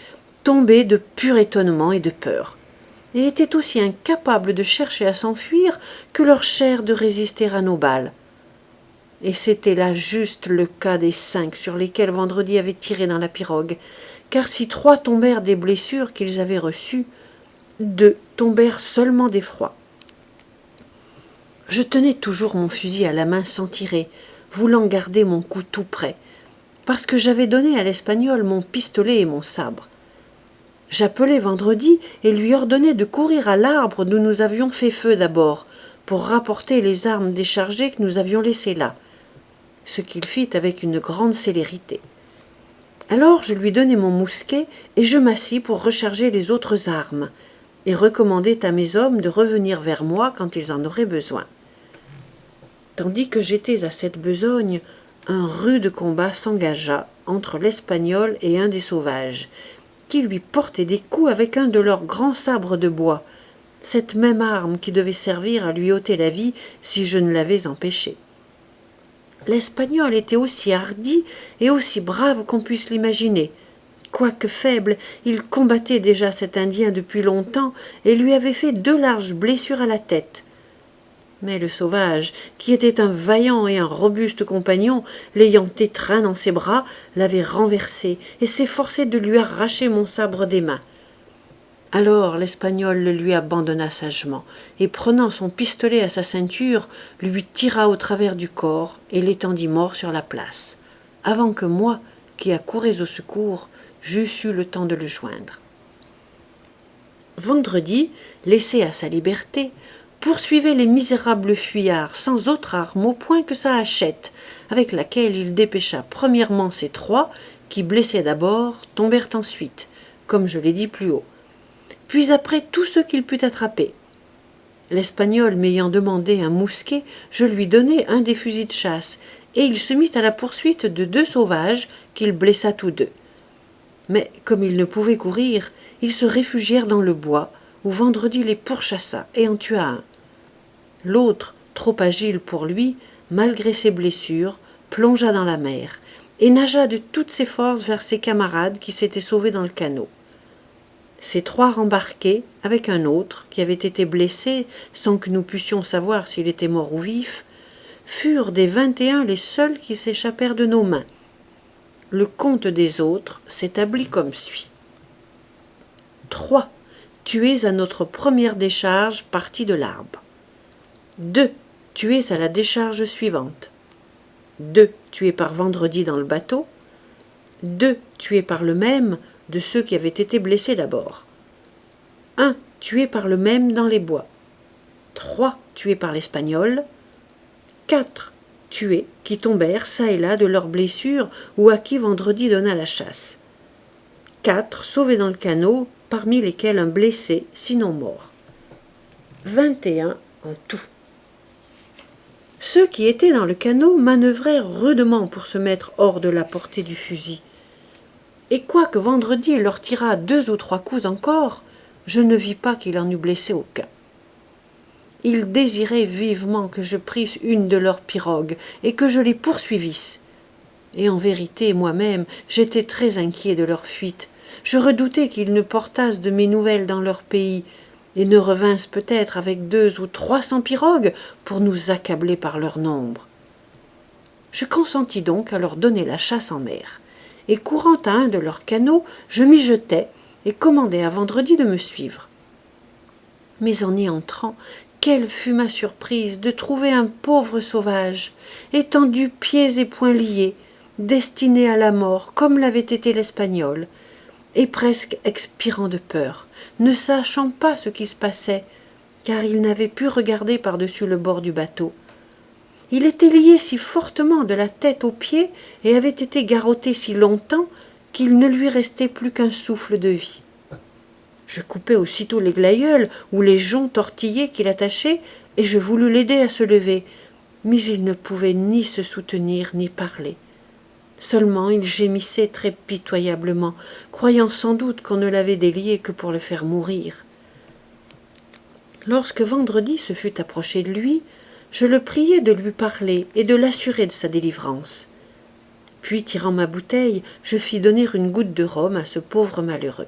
S1: tombaient de pur étonnement et de peur, et étaient aussi incapables de chercher à s'enfuir que leur chair de résister à nos balles. Et c'était là juste le cas des 5 sur lesquels Vendredi avait tiré dans la pirogue, car si 3 tombèrent des blessures qu'ils avaient reçues, 2 tombèrent seulement d'effroi. Je tenais toujours mon fusil à la main sans tirer, voulant garder mon coup tout prêt, parce que j'avais donné à l'Espagnol mon pistolet et mon sabre. J'appelai Vendredi et lui ordonnai de courir à l'arbre d'où nous avions fait feu d'abord, pour rapporter les armes déchargées que nous avions laissées là, ce qu'il fit avec une grande célérité. Alors je lui donnai mon mousquet et je m'assis pour recharger les autres armes, et recommandai à mes hommes de revenir vers moi quand ils en auraient besoin. Tandis que j'étais à cette besogne, un rude combat s'engagea entre l'Espagnol et un des sauvages, qui lui portaient des coups avec un de leurs grands sabres de bois, cette même arme qui devait servir à lui ôter la vie si je ne l'avais empêché. L'Espagnol était aussi hardi et aussi brave qu'on puisse l'imaginer. Quoique faible, il combattait déjà cet Indien depuis longtemps et lui avait fait 2 larges blessures à la tête. Mais le sauvage, qui était un vaillant et un robuste compagnon, l'ayant étreint dans ses bras, l'avait renversé et s'efforçait de lui arracher mon sabre des mains. Alors l'Espagnol le lui abandonna sagement, et prenant son pistolet à sa ceinture, lui tira au travers du corps et l'étendit mort sur la place, avant que moi, qui accourais au secours, j'eusse eu le temps de le joindre. Vendredi, laissé à sa liberté, poursuivait les misérables fuyards sans autre arme au point que sa hachette, avec laquelle il dépêcha premièrement ces 3, qui, blessés d'abord, tombèrent ensuite, comme je l'ai dit plus haut, puis après tous ceux qu'il put attraper. L'Espagnol m'ayant demandé un mousquet, je lui donnai un des fusils de chasse, et il se mit à la poursuite de 2 sauvages qu'il blessa tous 2. Mais comme ils ne pouvaient courir, ils se réfugièrent dans le bois, où Vendredi les pourchassa et en tua un. L'autre, trop agile pour lui, malgré ses blessures, plongea dans la mer, et nagea de toutes ses forces vers ses camarades qui s'étaient sauvés dans le canot. Ces 3 rembarqués, avec un autre, qui avait été blessé, sans que nous pussions savoir s'il était mort ou vif, furent des 21 les seuls qui s'échappèrent de nos mains. Le compte des autres s'établit comme suit. 3 tués à notre première décharge partie de l'arbre. 2 tués à la décharge suivante. 2 tués par Vendredi dans le bateau. 2 tués par le même de ceux qui avaient été blessés d'abord. 1 tué par le même dans les bois. 3 tués par l'Espagnol. 4 tués qui tombèrent çà et là de leurs blessures ou à qui Vendredi donna la chasse. 4 sauvés dans le canot, parmi lesquels un blessé, sinon mort. 21 en tout. Ceux qui étaient dans le canot manœuvrèrent rudement pour se mettre hors de la portée du fusil. Et quoique Vendredi leur tirât 2 ou 3 coups encore, je ne vis pas qu'il en eût blessé aucun. Ils désiraient vivement que je prisse une de leurs pirogues et que je les poursuivisse. Et en vérité, moi-même, j'étais très inquiet de leur fuite. Je redoutais qu'ils ne portassent de mes nouvelles dans leur pays et ne revinssent peut-être avec 200 ou 300 pirogues pour nous accabler par leur nombre. Je consentis donc à leur donner la chasse en mer. Et courant à un de leurs canots, je m'y jetai et commandai à Vendredi de me suivre. Mais en y entrant, quelle fut ma surprise de trouver un pauvre sauvage, étendu pieds et poings liés, destiné à la mort comme l'avait été l'Espagnol, et presque expirant de peur, ne sachant pas ce qui se passait, car il n'avait pu regarder par-dessus le bord du bateau. Il était lié si fortement de la tête aux pieds et avait été garrotté si longtemps qu'il ne lui restait plus qu'un souffle de vie. Je coupai aussitôt les glaïeuls ou les joncs tortillés qui l'attachaient, et je voulus l'aider à se lever, mais il ne pouvait ni se soutenir ni parler. Seulement il gémissait très pitoyablement, croyant sans doute qu'on ne l'avait délié que pour le faire mourir. Lorsque Vendredi se fut approché de lui, je le priai de lui parler et de l'assurer de sa délivrance. Puis, tirant ma bouteille, je fis donner une goutte de rhum à ce pauvre malheureux.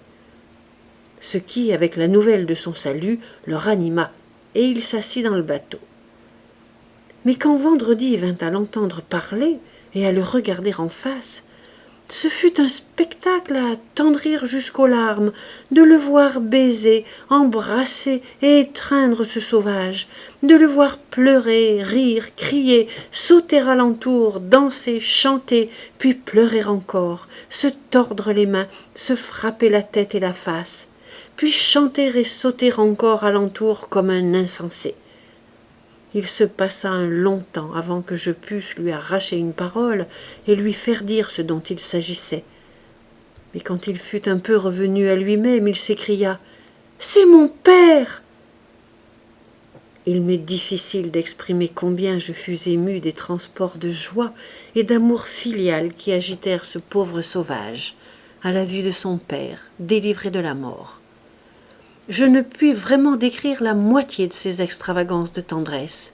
S1: Ce qui, avec la nouvelle de son salut, le ranima, et il s'assit dans le bateau. Mais quand Vendredi vint à l'entendre parler et à le regarder en face, ce fut un spectacle à attendrir jusqu'aux larmes, de le voir baiser, embrasser et étreindre ce sauvage, de le voir pleurer, rire, crier, sauter alentour, danser, chanter, puis pleurer encore, se tordre les mains, se frapper la tête et la face, puis chanter et sauter encore alentour comme un insensé. Il se passa un long temps avant que je pusse lui arracher une parole et lui faire dire ce dont il s'agissait. Mais quand il fut un peu revenu à lui-même, il s'écria « C'est mon père !» Il m'est difficile d'exprimer combien je fus ému des transports de joie et d'amour filial qui agitèrent ce pauvre sauvage, à la vue de son père, délivré de la mort. Je ne puis vraiment décrire la moitié de ces extravagances de tendresse.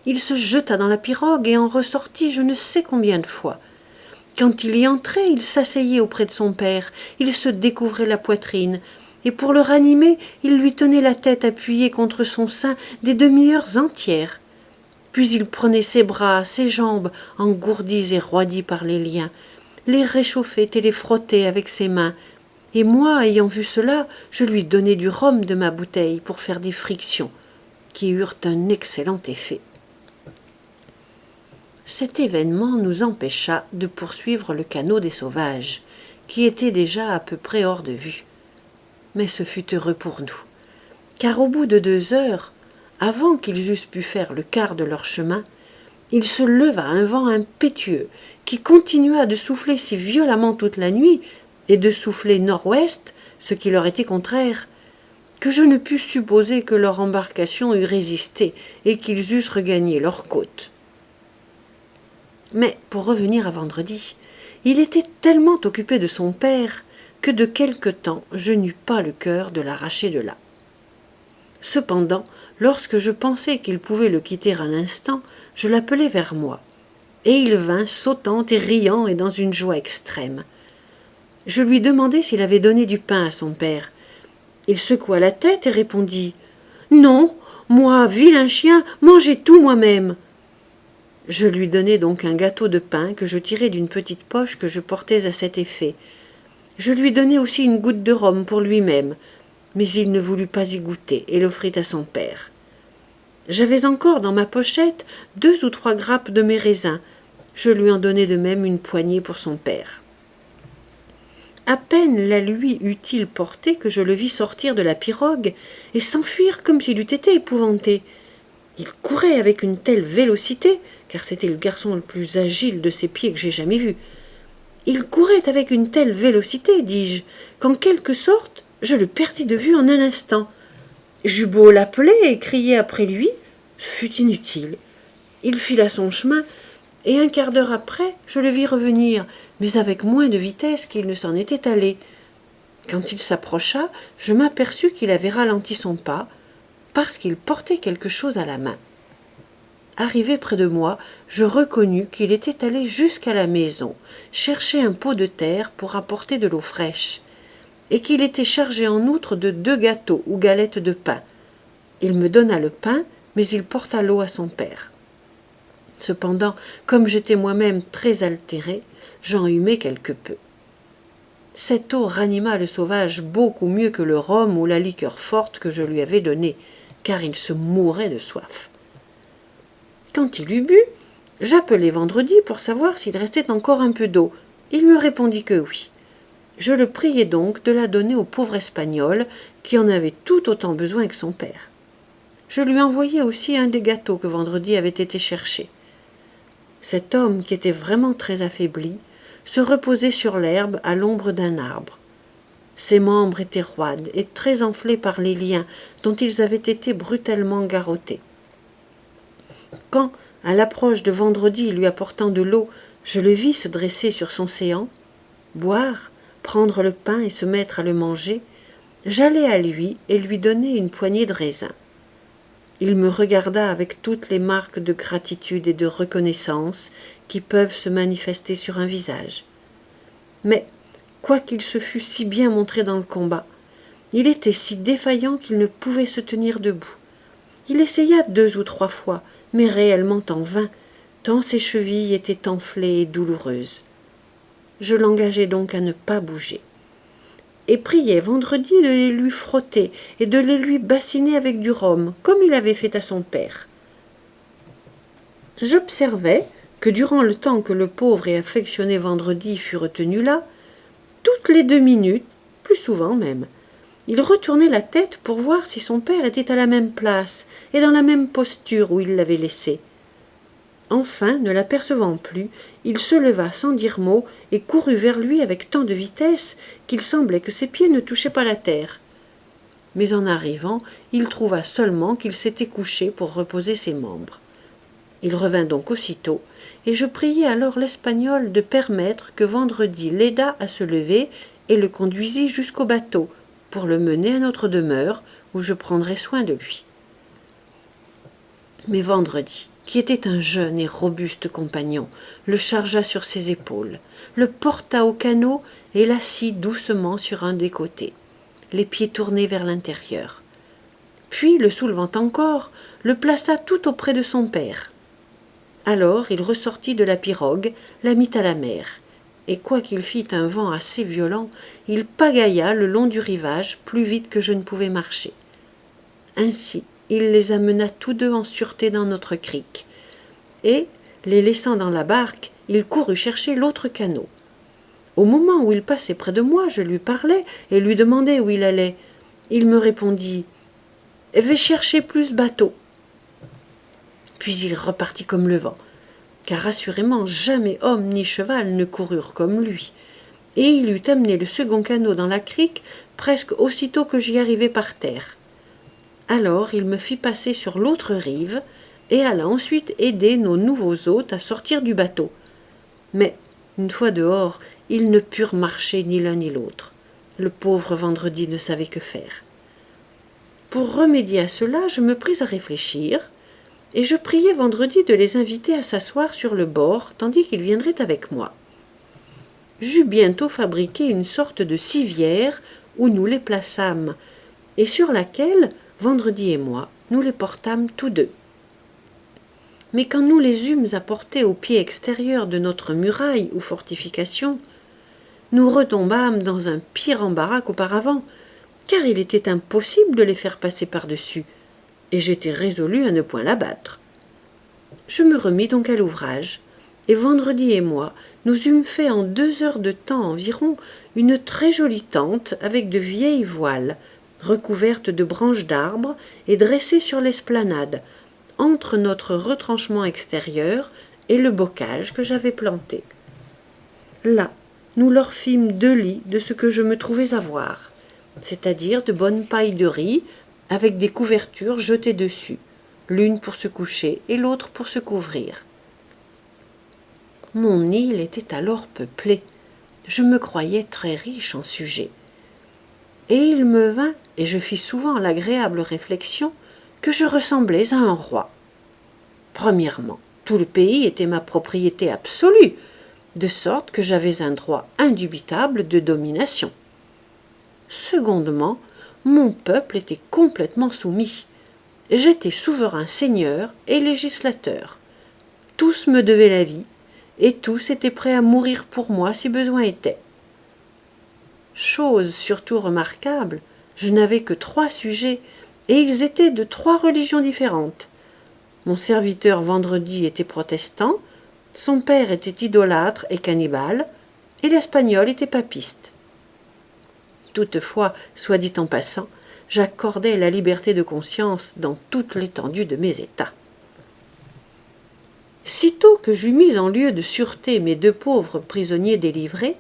S1: Il se jeta dans la pirogue et en ressortit je ne sais combien de fois. Quand il y entrait, il s'asseyait auprès de son père, il se découvrait la poitrine, et pour le ranimer, il lui tenait la tête appuyée contre son sein des demi-heures entières. Puis il prenait ses bras, ses jambes, engourdis et roidis par les liens, les réchauffait et les frottait avec ses mains, et moi, ayant vu cela, je lui donnai du rhum de ma bouteille pour faire des frictions, qui eurent un excellent effet. Cet événement nous empêcha de poursuivre le canot des sauvages, qui était déjà à peu près hors de vue. Mais ce fut heureux pour nous, car au bout de 2 heures, avant qu'ils eussent pu faire le quart de leur chemin, il se leva un vent impétueux, qui continua de souffler si violemment toute la nuit, et de souffler nord-ouest, ce qui leur était contraire, que je ne pus supposer que leur embarcation eût résisté et qu'ils eussent regagné leur côte. Mais, pour revenir à Vendredi, il était tellement occupé de son père que de quelque temps je n'eus pas le cœur de l'arracher de là. Cependant, lorsque je pensai qu'il pouvait le quitter un instant, je l'appelai vers moi, et il vint sautant et riant et dans une joie extrême. Je lui demandai s'il avait donné du pain à son père. Il secoua la tête et répondit « Non, moi, vilain chien, mangez tout moi-même !» Je lui donnai donc un gâteau de pain que je tirai d'une petite poche que je portais à cet effet. Je lui donnai aussi une goutte de rhum pour lui-même, mais il ne voulut pas y goûter et l'offrit à son père. J'avais encore dans ma pochette 2 ou 3 grappes de mes raisins. Je lui en donnai de même une poignée pour son père. À peine la lui eut-il porté que je le vis sortir de la pirogue et s'enfuir comme s'il eût été épouvanté. Il courait avec une telle vélocité, car c'était le garçon le plus agile de ses pieds que j'ai jamais vu. Il courait avec une telle vélocité, dis-je, qu'en quelque sorte je le perdis de vue en un instant. J'eus beau l'appeler et crier après lui, ce fut inutile. Il fila son chemin, et un quart d'heure après, je le vis revenir, mais avec moins de vitesse qu'il ne s'en était allé. Quand il s'approcha, je m'aperçus qu'il avait ralenti son pas, parce qu'il portait quelque chose à la main. Arrivé près de moi, je reconnus qu'il était allé jusqu'à la maison, chercher un pot de terre pour apporter de l'eau fraîche, et qu'il était chargé en outre de 2 gâteaux ou galettes de pain. Il me donna le pain, mais il porta l'eau à son père. Cependant, comme j'étais moi-même très altéré, j'en humai quelque peu. Cette eau ranima le sauvage beaucoup mieux que le rhum ou la liqueur forte que je lui avais donnée, car il se mourait de soif. Quand il eut bu, j'appelai Vendredi pour savoir s'il restait encore un peu d'eau. Il me répondit que oui. Je le priai donc de la donner au pauvre Espagnol, qui en avait tout autant besoin que son père. Je lui envoyai aussi un des gâteaux que Vendredi avait été chercher. Cet homme, qui était vraiment très affaibli, se reposait sur l'herbe à l'ombre d'un arbre. Ses membres étaient roides et très enflés par les liens dont ils avaient été brutalement garrottés. Quand, à l'approche de Vendredi lui apportant de l'eau, je le vis se dresser sur son séant, boire, prendre le pain et se mettre à le manger, j'allai à lui et lui donnai une poignée de raisins. Il me regarda avec toutes les marques de gratitude et de reconnaissance qui peuvent se manifester sur un visage. Mais, quoiqu'il se fût si bien montré dans le combat, il était si défaillant qu'il ne pouvait se tenir debout. Il essaya 2 ou 3 fois, mais réellement en vain, tant ses chevilles étaient enflées et douloureuses. Je l'engageai donc à ne pas bouger, et priai Vendredi de les lui frotter et de les lui bassiner avec du rhum, comme il avait fait à son père. J'observai que durant le temps que le pauvre et affectionné Vendredi fut retenu là, toutes les 2 minutes, plus souvent même, il retournait la tête pour voir si son père était à la même place et dans la même posture où il l'avait laissé. Enfin, ne l'apercevant plus, il se leva sans dire mot et courut vers lui avec tant de vitesse qu'il semblait que ses pieds ne touchaient pas la terre. Mais en arrivant, il trouva seulement qu'il s'était couché pour reposer ses membres. Il revint donc aussitôt, et je priai alors l'Espagnol de permettre que Vendredi l'aidât à se lever et le conduisit jusqu'au bateau, pour le mener à notre demeure, où je prendrais soin de lui. Mais Vendredi, qui était un jeune et robuste compagnon, le chargea sur ses épaules, le porta au canot et l'assit doucement sur un des côtés, les pieds tournés vers l'intérieur. Puis, le soulevant encore, le plaça tout auprès de son père. Alors il ressortit de la pirogue, la mit à la mer, et quoiqu'il fît un vent assez violent, il pagailla le long du rivage plus vite que je ne pouvais marcher. Ainsi, il les amena tous 2 en sûreté dans notre crique, et, les laissant dans la barque, il courut chercher l'autre canot. Au moment où il passait près de moi, je lui parlais et lui demandai où il allait. Il me répondit « Va chercher plus bateau ». Puis il repartit comme le vent, car assurément jamais homme ni cheval ne coururent comme lui, et il eut amené le second canot dans la crique presque aussitôt que j'y arrivai par terre. Alors il me fit passer sur l'autre rive, et alla ensuite aider nos nouveaux hôtes à sortir du bateau. Mais, une fois dehors, ils ne purent marcher ni l'un ni l'autre. Le pauvre Vendredi ne savait que faire. Pour remédier à cela, je me pris à réfléchir, et je priai Vendredi de les inviter à s'asseoir sur le bord, tandis qu'ils viendraient avec moi. J'eus bientôt fabriqué une sorte de civière où nous les plaçâmes, et sur laquelle, Vendredi et moi, nous les portâmes tous 2. Mais quand nous les eûmes apportés au pied extérieur de notre muraille ou fortification, nous retombâmes dans un pire embarras qu'auparavant, car il était impossible de les faire passer par-dessus, et j'étais résolu à ne point l'abattre. Je me remis donc à l'ouvrage, et Vendredi et moi, nous eûmes fait en 2 heures de temps environ une très jolie tente avec de vieilles voiles, recouvertes de branches d'arbres et dressées sur l'esplanade, entre notre retranchement extérieur et le bocage que j'avais planté. Là, nous leur fîmes 2 lits de ce que je me trouvais avoir, c'est-à-dire de bonnes pailles de riz avec des couvertures jetées dessus, l'une pour se coucher et l'autre pour se couvrir. Mon île était alors peuplée. Je me croyais très riche en sujets. Et il me vint, et je fis souvent l'agréable réflexion, que je ressemblais à un roi. Premièrement, tout le pays était ma propriété absolue, de sorte que j'avais un droit indubitable de domination. Secondement, mon peuple était complètement soumis. J'étais souverain seigneur et législateur. Tous me devaient la vie, et tous étaient prêts à mourir pour moi si besoin était. Chose surtout remarquable, je n'avais que 3 sujets, et ils étaient de 3 religions différentes. Mon serviteur vendredi était protestant, son père était idolâtre et cannibale, et l'Espagnol était papiste. Toutefois, soit dit en passant, j'accordais la liberté de conscience dans toute l'étendue de mes états. Sitôt que j'eus mis en lieu de sûreté mes 2 pauvres prisonniers délivrés,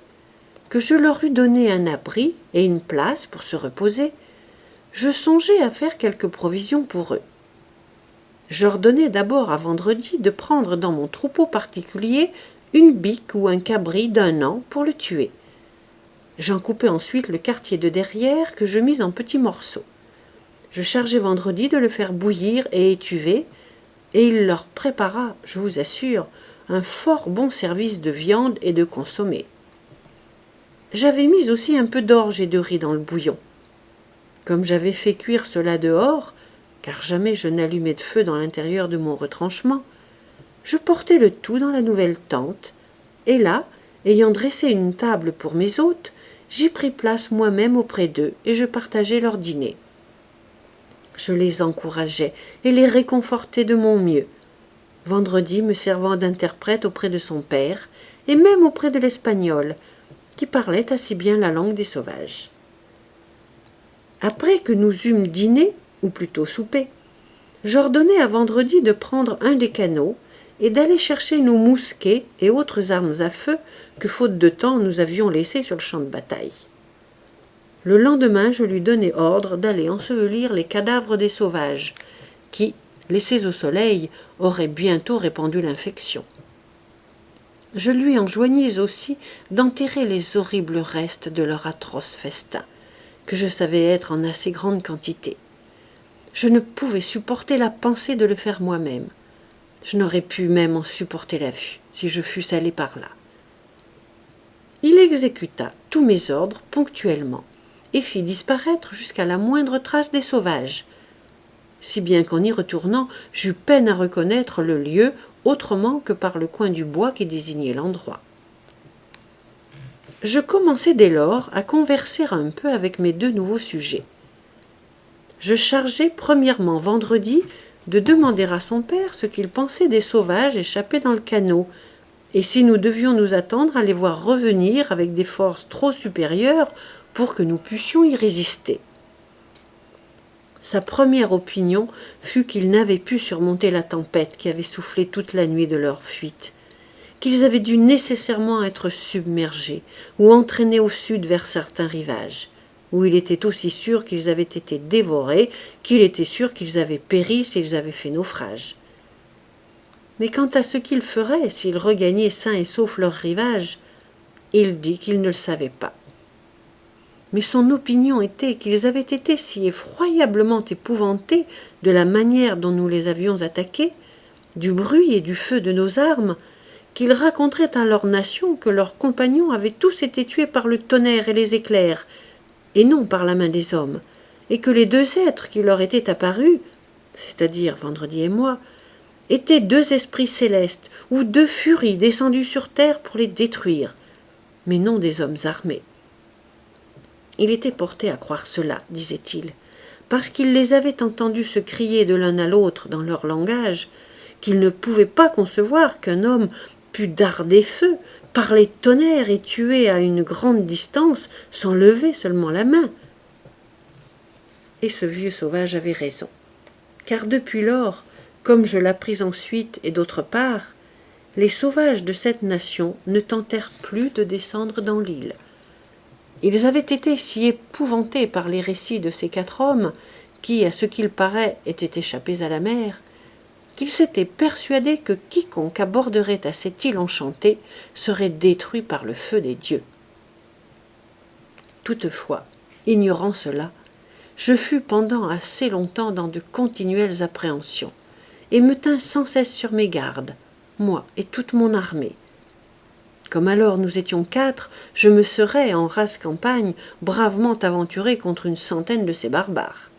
S1: que je leur eus donné un abri et une place pour se reposer, je songeai à faire quelques provisions pour eux. J'ordonnai d'abord à vendredi de prendre dans mon troupeau particulier une bique ou un cabri d'1 an pour le tuer. J'en coupai ensuite le quartier de derrière que je mis en petits morceaux. Je chargeai vendredi de le faire bouillir et étuver, et il leur prépara, je vous assure, un fort bon service de viande et de consommé. J'avais mis aussi un peu d'orge et de riz dans le bouillon. Comme j'avais fait cuire cela dehors, car jamais je n'allumais de feu dans l'intérieur de mon retranchement, je portai le tout dans la nouvelle tente, et là, ayant dressé une table pour mes hôtes, j'y pris place moi-même auprès d'eux, et je partageai leur dîner. Je les encourageai et les réconfortai de mon mieux, vendredi me servant d'interprète auprès de son père, et même auprès de l'Espagnol, qui parlait assez bien la langue des sauvages. Après que nous eûmes dîné, ou plutôt soupé, j'ordonnai à vendredi de prendre un des canots et d'aller chercher nos mousquets et autres armes à feu que, faute de temps, nous avions laissés sur le champ de bataille. Le lendemain, je lui donnai ordre d'aller ensevelir les cadavres des sauvages, qui, laissés au soleil, auraient bientôt répandu l'infection. Je lui enjoignis aussi d'enterrer les horribles restes de leur atroce festin, que je savais être en assez grande quantité. Je ne pouvais supporter la pensée de le faire moi-même. Je n'aurais pu même en supporter la vue, si je fusse allé par là. Il exécuta tous mes ordres ponctuellement, et fit disparaître jusqu'à la moindre trace des sauvages, si bien qu'en y retournant, j'eus peine à reconnaître le lieu autrement que par le coin du bois qui désignait l'endroit. Je commençai dès lors à converser un peu avec mes 2 nouveaux sujets. Je chargeai premièrement vendredi de demander à son père ce qu'il pensait des sauvages échappés dans le canot, et si nous devions nous attendre à les voir revenir avec des forces trop supérieures pour que nous pussions y résister. Sa première opinion fut qu'ils n'avaient pu surmonter la tempête qui avait soufflé toute la nuit de leur fuite, qu'ils avaient dû nécessairement être submergés ou entraînés au sud vers certains rivages, où il était aussi sûr qu'ils avaient été dévorés qu'il était sûr qu'ils avaient péri s'ils avaient fait naufrage. Mais quant à ce qu'ils feraient s'ils regagnaient sains et saufs leur rivage, il dit qu'il ne le savait pas. Mais son opinion était qu'ils avaient été si effroyablement épouvantés de la manière dont nous les avions attaqués, du bruit et du feu de nos armes, qu'ils raconteraient à leur nation que leurs compagnons avaient tous été tués par le tonnerre et les éclairs, et non par la main des hommes, et que les 2 êtres qui leur étaient apparus, c'est-à-dire vendredi et moi, étaient 2 esprits célestes ou 2 furies descendues sur terre pour les détruire, mais non des hommes armés. Il était porté à croire cela, disait-il, parce qu'il les avait entendus se crier de l'un à l'autre dans leur langage, qu'il ne pouvait pas concevoir qu'un homme pût darder feu, parler tonnerre et tuer à une grande distance sans lever seulement la main. Et ce vieux sauvage avait raison, car depuis lors, comme je l'appris ensuite et d'autre part, les sauvages de cette nation ne tentèrent plus de descendre dans l'île. Ils avaient été si épouvantés par les récits de ces 4 hommes, qui, à ce qu'il paraît, étaient échappés à la mer, qu'ils s'étaient persuadés que quiconque aborderait à cette île enchantée serait détruit par le feu des dieux. Toutefois, ignorant cela, je fus pendant assez longtemps dans de continuelles appréhensions, et me tins sans cesse sur mes gardes, moi et toute mon armée. Comme alors nous étions 4, je me serais, en rase campagne, bravement aventuré contre une centaine de ces barbares.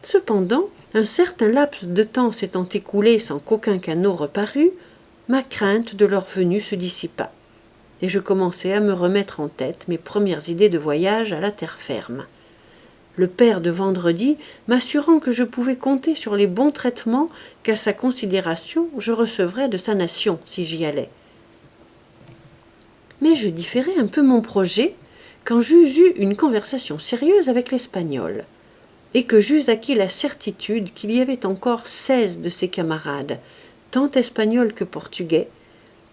S1: Cependant, un certain laps de temps s'étant écoulé sans qu'aucun canot reparût, ma crainte de leur venue se dissipa, et je commençai à me remettre en tête mes premières idées de voyage à la terre ferme. le père de Vendredi, m'assurant que je pouvais compter sur les bons traitements qu'à sa considération je recevrais de sa nation si j'y allais. Mais je différai un peu mon projet quand j'eus eu une conversation sérieuse avec l'Espagnol, et que j'eus acquis la certitude qu'il y avait encore 16 de ses camarades, tant espagnols que portugais,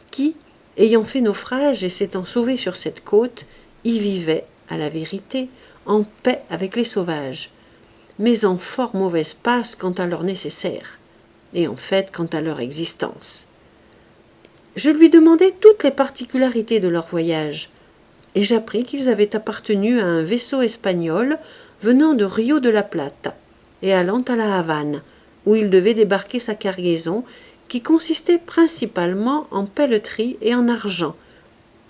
S1: qui, ayant fait naufrage et s'étant sauvés sur cette côte, y vivaient, à la vérité, en paix avec les sauvages, mais en fort mauvaise passe quant à leur nécessaire, et en fait quant à leur existence. Je lui demandai toutes les particularités de leur voyage, et j'appris qu'ils avaient appartenu à un vaisseau espagnol venant de Rio de la Plata et allant à la Havane, où il devait débarquer sa cargaison, qui consistait principalement en pelleterie et en argent,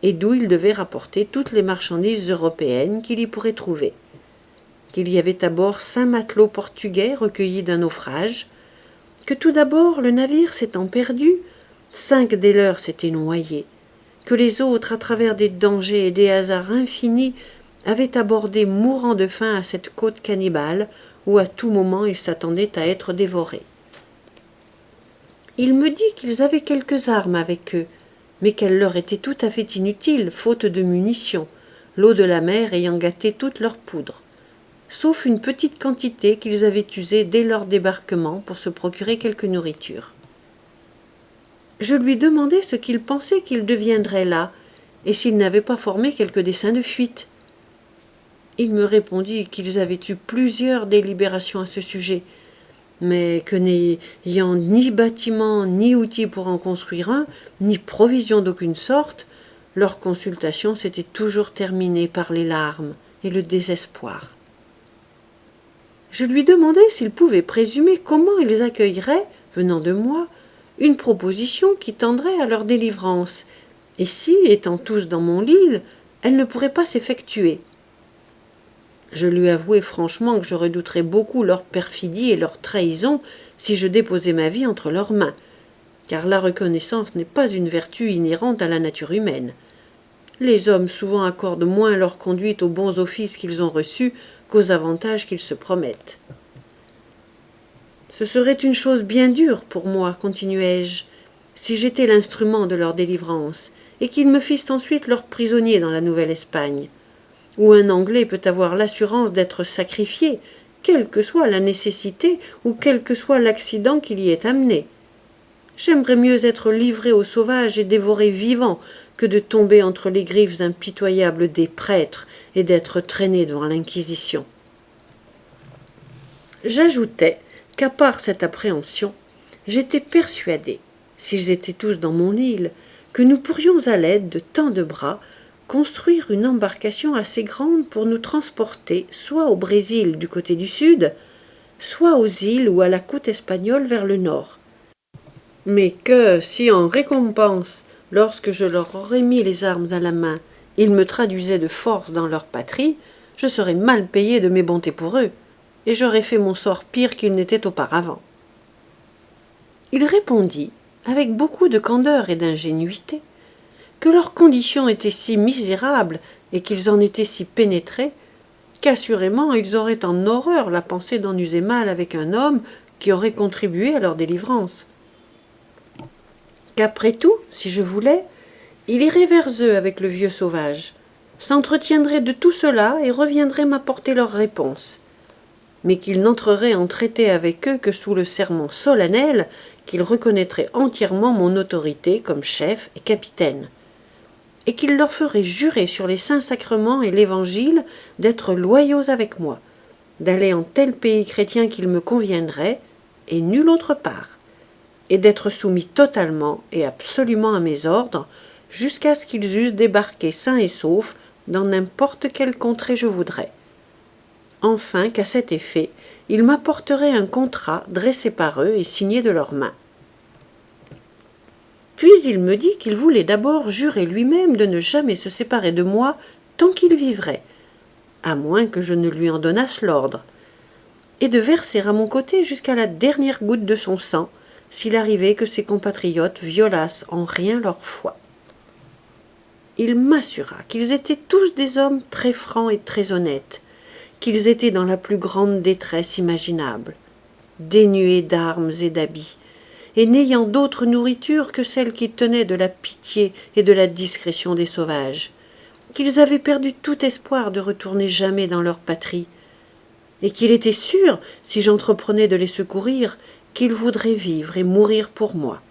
S1: et d'où il devait rapporter toutes les marchandises européennes qu'il y pourrait trouver. Qu'il y avait à bord 5 matelots portugais recueillis d'un naufrage, que tout d'abord, le navire s'étant perdu, 5 des leurs s'étaient noyés, que les autres, à travers des dangers et des hasards infinis, avaient abordé mourant de faim à cette côte cannibale, où à tout moment ils s'attendaient à être dévorés. Il me dit qu'ils avaient quelques armes avec eux, mais qu'elles leur étaient tout à fait inutiles, faute de munitions, l'eau de la mer ayant gâté toute leur poudre, sauf une petite quantité qu'ils avaient usée dès leur débarquement pour se procurer quelque nourriture. Je lui demandai ce qu'il pensait qu'ils deviendraient là, et s'ils n'avaient pas formé quelque dessein de fuite. Il me répondit qu'ils avaient eu plusieurs délibérations à ce sujet, mais que n'ayant ni bâtiment ni outils pour en construire un, ni provision d'aucune sorte, leur consultation s'était toujours terminée par les larmes et le désespoir. Je lui demandai s'il pouvait présumer comment ils accueilleraient, venant de moi, une proposition qui tendrait à leur délivrance, et si, étant tous dans mon île, elle ne pourrait pas s'effectuer. Je lui avouai franchement que je redouterais beaucoup leur perfidie et leur trahison si je déposais ma vie entre leurs mains, car la reconnaissance n'est pas une vertu inhérente à la nature humaine. Les hommes souvent accordent moins leur conduite aux bons offices qu'ils ont reçus qu'aux avantages qu'ils se promettent. Ce serait une chose bien dure pour moi, continuai-je, si j'étais l'instrument de leur délivrance, et qu'ils me fissent ensuite leur prisonnier dans la Nouvelle-Espagne, où un Anglais peut avoir l'assurance d'être sacrifié, quelle que soit la nécessité ou quel que soit l'accident qui l'y ait amené. J'aimerais mieux être livré aux sauvages et dévoré vivant que de tomber entre les griffes impitoyables des prêtres et d'être traîné devant l'Inquisition. J'ajoutais qu'à part cette appréhension, j'étais persuadé, s'ils étaient tous dans mon île, que nous pourrions à l'aide de tant de bras construire une embarcation assez grande pour nous transporter soit au Brésil du côté du sud, soit aux îles ou à la côte espagnole vers le nord. Mais que, si en récompense, lorsque je leur aurais mis les armes à la main, ils me traduisaient de force dans leur patrie, je serais mal payé de mes bontés pour eux, et j'aurais fait mon sort pire qu'il n'était auparavant. Il répondit, avec beaucoup de candeur et d'ingénuité, que leurs conditions étaient si misérables et qu'ils en étaient si pénétrés, qu'assurément ils auraient en horreur la pensée d'en user mal avec un homme qui aurait contribué à leur délivrance. Qu'après tout, si je voulais, il irait vers eux avec le vieux sauvage, s'entretiendrait de tout cela et reviendrait m'apporter leur réponse, mais qu'il n'entrerait en traité avec eux que sous le serment solennel qu'il reconnaîtrait entièrement mon autorité comme chef et capitaine, et qu'il leur ferait jurer sur les saints sacrements et l'Évangile d'être loyaux avec moi, d'aller en tel pays chrétien qu'il me conviendrait, et nulle autre part, et d'être soumis totalement et absolument à mes ordres, jusqu'à ce qu'ils eussent débarqué sains et saufs dans n'importe quelle contrée je voudrais. Enfin qu'à cet effet, ils m'apporteraient un contrat dressé par eux et signé de leurs mains. Puis il me dit qu'il voulait d'abord jurer lui-même de ne jamais se séparer de moi tant qu'il vivrait, à moins que je ne lui en donnasse l'ordre, et de verser à mon côté jusqu'à la dernière goutte de son sang, s'il arrivait que ses compatriotes violassent en rien leur foi. Il m'assura qu'ils étaient tous des hommes très francs et très honnêtes, qu'ils étaient dans la plus grande détresse imaginable, dénués d'armes et d'habits, et n'ayant d'autre nourriture que celle qui tenait de la pitié et de la discrétion des sauvages, qu'ils avaient perdu tout espoir de retourner jamais dans leur patrie, et qu'il était sûr, si j'entreprenais de les secourir, qu'ils voudraient vivre et mourir pour moi.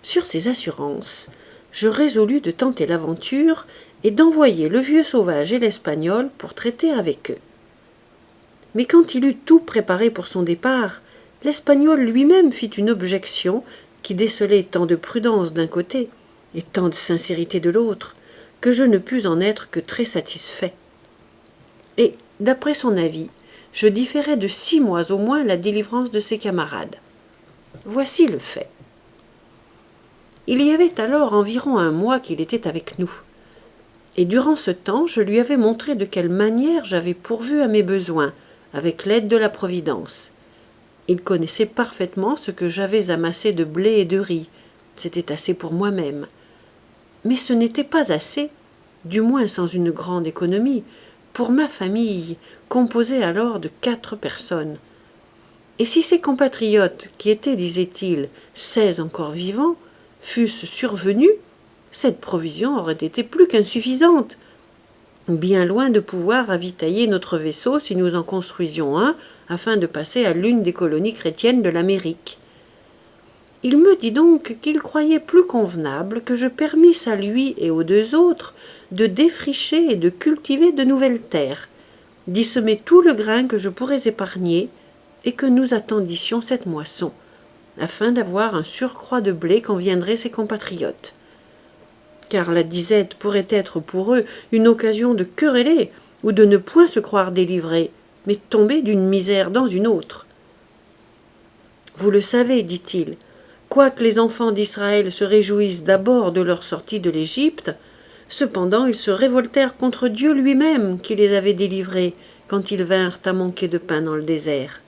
S1: Sur ces assurances, je résolus de tenter l'aventure et d'envoyer le vieux sauvage et l'Espagnol pour traiter avec eux. Mais quand il eut tout préparé pour son départ, l'Espagnol lui-même fit une objection qui décelait tant de prudence d'un côté et tant de sincérité de l'autre, que je ne pus en être que très satisfait. Et, d'après son avis, je différais de 6 mois au moins la délivrance de ses camarades. Voici le fait. Il y avait alors environ 1 mois qu'il était avec nous, et durant ce temps je lui avais montré de quelle manière j'avais pourvu à mes besoins, avec l'aide de la Providence. Il connaissait parfaitement ce que j'avais amassé de blé et de riz, c'était assez pour moi-même. Mais ce n'était pas assez, du moins sans une grande économie, pour ma famille, composée alors de 4 personnes. Et si ses compatriotes, qui étaient, disait-il, 16 encore vivants, fussent survenus, cette provision aurait été plus qu'insuffisante, bien loin de pouvoir ravitailler notre vaisseau si nous en construisions un, afin de passer à l'une des colonies chrétiennes de l'Amérique. Il me dit donc qu'il croyait plus convenable que je permisse à lui et aux 2 autres de défricher et de cultiver de nouvelles terres, d'y semer tout le grain que je pourrais épargner, et que nous attendissions cette moisson, afin d'avoir un surcroît de blé quand viendraient ses compatriotes. Car la disette pourrait être pour eux une occasion de quereller, ou de ne point se croire délivrés, mais tomber d'une misère dans une autre. Vous le savez, dit-il, quoique les enfants d'Israël se réjouissent d'abord de leur sortie de l'Égypte, cependant ils se révoltèrent contre Dieu lui-même qui les avait délivrés quand ils vinrent à manquer de pain dans le désert.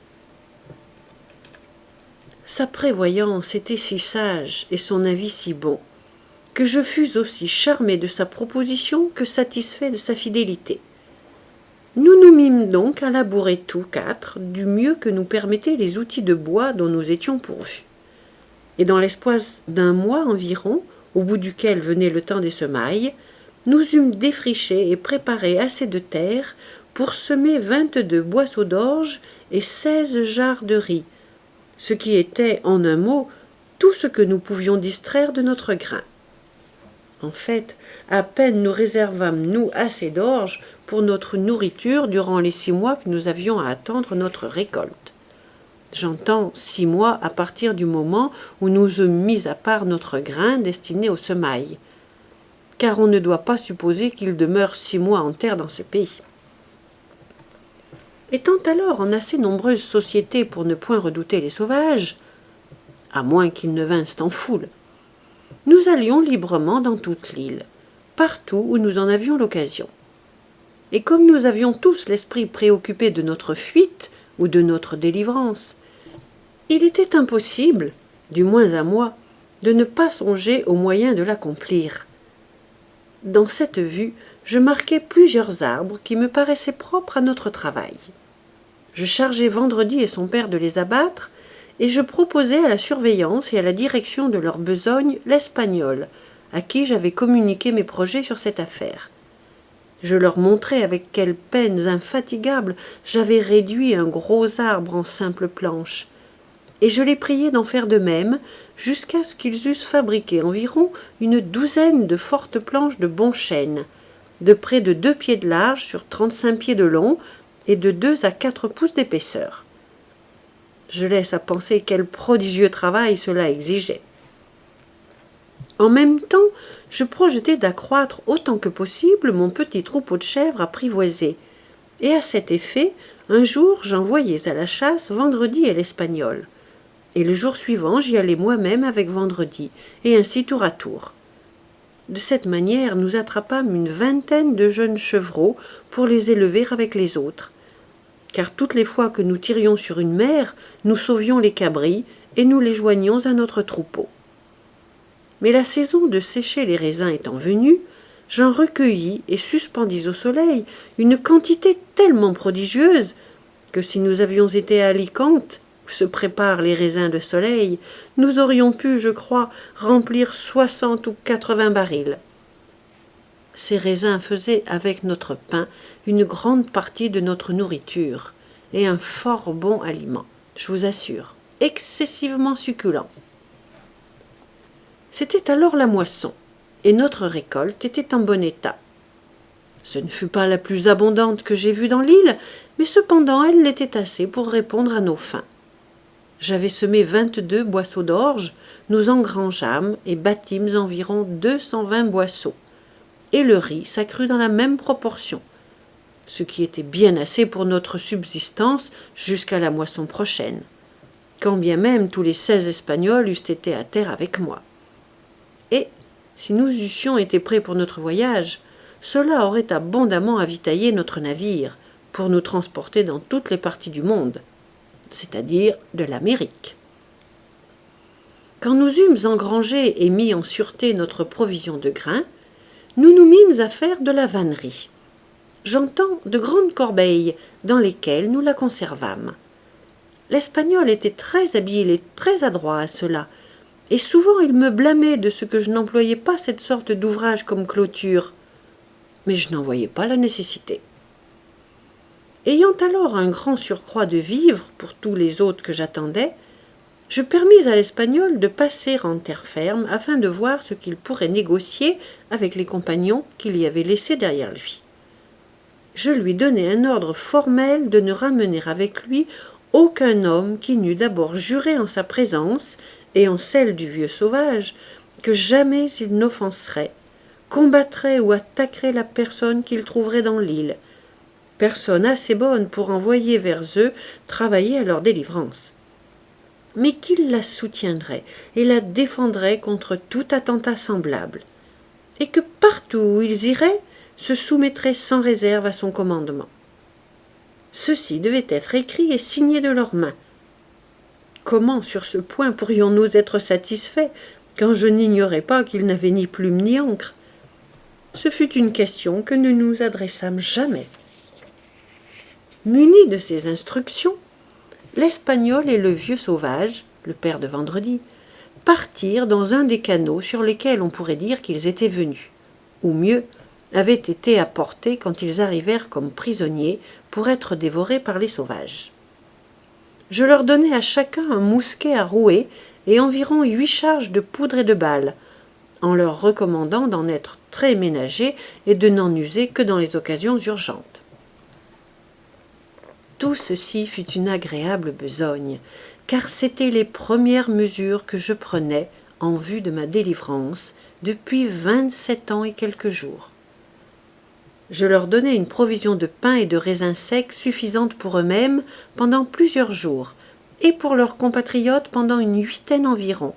S1: Sa prévoyance était si sage et son avis si bon, que je fus aussi charmé de sa proposition que satisfait de sa fidélité. Nous nous mîmes donc à labourer tous 4 du mieux que nous permettaient les outils de bois dont nous étions pourvus. Et dans l'espace d'1 mois environ, au bout duquel venait le temps des semailles, nous eûmes défriché et préparé assez de terre pour semer 22 boisseaux d'orge et 16 jarres de riz, ce qui était, en un mot, tout ce que nous pouvions distraire de notre grain. En fait, à peine nous réservâmes, nous, assez d'orge pour notre nourriture durant les 6 mois que nous avions à attendre notre récolte. J'entends 6 mois à partir du moment où nous eûmes mis à part notre grain destiné aux semailles, car on ne doit pas supposer qu'il demeure 6 mois en terre dans ce pays. Étant alors en assez nombreuses sociétés pour ne point redouter les sauvages, à moins qu'ils ne vinssent en foule, nous allions librement dans toute l'île, partout où nous en avions l'occasion. Et comme nous avions tous l'esprit préoccupé de notre fuite ou de notre délivrance, il était impossible, du moins à moi, de ne pas songer aux moyens de l'accomplir. Dans cette vue, je marquai plusieurs arbres qui me paraissaient propres à notre travail. Je chargeai Vendredi et son père de les abattre, et je proposai à la surveillance et à la direction de leur besogne l'Espagnol, à qui j'avais communiqué mes projets sur cette affaire. Je leur montrai avec quelles peines infatigables j'avais réduit un gros arbre en simple planche, et je les priai d'en faire de même jusqu'à ce qu'ils eussent fabriqué environ une 12aine de fortes planches de bon chêne, de près de 2 pieds de large sur 35 pieds de long et de 2 à 4 pouces d'épaisseur. Je laisse à penser quel prodigieux travail cela exigeait. En même temps, je projetais d'accroître autant que possible mon petit troupeau de chèvres apprivoisé, et à cet effet, un jour j'envoyais à la chasse Vendredi et l'Espagnol, et le jour suivant j'y allais moi-même avec Vendredi, et ainsi tour à tour. De cette manière, nous attrapâmes une 20aine de jeunes chevreaux pour les élever avec les autres, car toutes les fois que nous tirions sur une mère, nous sauvions les cabris et nous les joignions à notre troupeau. Mais la saison de sécher les raisins étant venue, j'en recueillis et suspendis au soleil une quantité tellement prodigieuse que si nous avions été à Alicante, où se préparent les raisins de soleil, nous aurions pu, je crois, remplir 60 ou 80 barils. Ces raisins faisaient avec notre pain une grande partie de notre nourriture, et un fort bon aliment, je vous assure, excessivement succulent. C'était alors la moisson, et notre récolte était en bon état. Ce ne fut pas la plus abondante que j'ai vue dans l'île, mais cependant elle l'était assez pour répondre à nos faims. J'avais semé 22 boisseaux d'orge, nous engrangeâmes et bâtîmes environ 220 boisseaux, et le riz s'accrut dans la même proportion, ce qui était bien assez pour notre subsistance jusqu'à la moisson prochaine, quand bien même tous les 16 Espagnols eussent été à terre avec moi. Et, si nous eussions été prêts pour notre voyage, cela aurait abondamment avitaillé notre navire pour nous transporter dans toutes les parties du monde, c'est-à-dire de l'Amérique. Quand nous eûmes engrangé et mis en sûreté notre provision de grains, nous nous mîmes à faire de la vannerie. J'entends de grandes corbeilles dans lesquelles nous la conservâmes. L'Espagnol était très habile et très adroit à cela, et souvent il me blâmait de ce que je n'employais pas cette sorte d'ouvrage comme clôture, mais je n'en voyais pas la nécessité. Ayant alors un grand surcroît de vivres pour tous les autres que j'attendais, je permis à l'Espagnol de passer en terre ferme afin de voir ce qu'il pourrait négocier avec les compagnons qu'il y avait laissés derrière lui. Je lui donnai un ordre formel de ne ramener avec lui aucun homme qui n'eût d'abord juré en sa présence et en celle du vieux sauvage que jamais il n'offenserait, combattrait ou attaquerait la personne qu'il trouverait dans l'île, personne assez bonne pour envoyer vers eux travailler à leur délivrance, mais qu'il la soutiendrait et la défendrait contre tout attentat semblable, et que partout où ils iraient, se soumettraient sans réserve à son commandement. Ceci devait être écrit et signé de leurs mains. Comment, sur ce point, pourrions-nous être satisfaits, quand je n'ignorais pas qu'ils n'avaient ni plume ni encre? Ce fut une question que nous nous adressâmes jamais. Munis de ces instructions, l'Espagnol et le vieux sauvage, le père de Vendredi, partirent dans un des canots sur lesquels on pourrait dire qu'ils étaient venus, ou mieux, avaient été apportés quand ils arrivèrent comme prisonniers pour être dévorés par les sauvages. Je leur donnai à chacun un mousquet à rouer et environ 8 charges de poudre et de balles, en leur recommandant d'en être très ménagés et de n'en user que dans les occasions urgentes. Tout ceci fut une agréable besogne, car c'étaient les premières mesures que je prenais en vue de ma délivrance depuis 27 ans et quelques jours. Je leur donnai une provision de pain et de raisins secs suffisante pour eux-mêmes pendant plusieurs jours, et pour leurs compatriotes pendant une 8aine environ.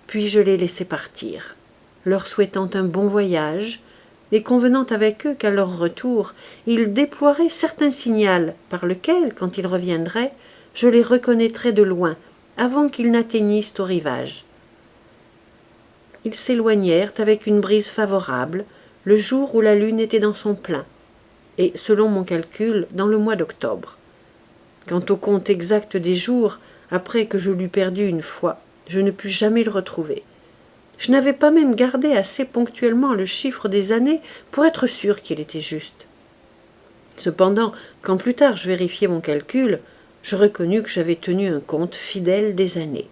S1: Puis je les laissai partir, leur souhaitant un bon voyage, et convenant avec eux qu'à leur retour, ils déploieraient certains signaux par lesquels, quand ils reviendraient, je les reconnaîtrais de loin, avant qu'ils n'atteignissent au rivage. Ils s'éloignèrent avec une brise favorable, le jour où la lune était dans son plein, et, selon mon calcul, dans le mois d'octobre. Quant au compte exact des jours, après que je l'eus perdu une fois, je ne pus jamais le retrouver. Je n'avais pas même gardé assez ponctuellement le chiffre des années pour être sûr qu'il était juste. Cependant, quand plus tard je vérifiai mon calcul, je reconnus que j'avais tenu un compte fidèle des années.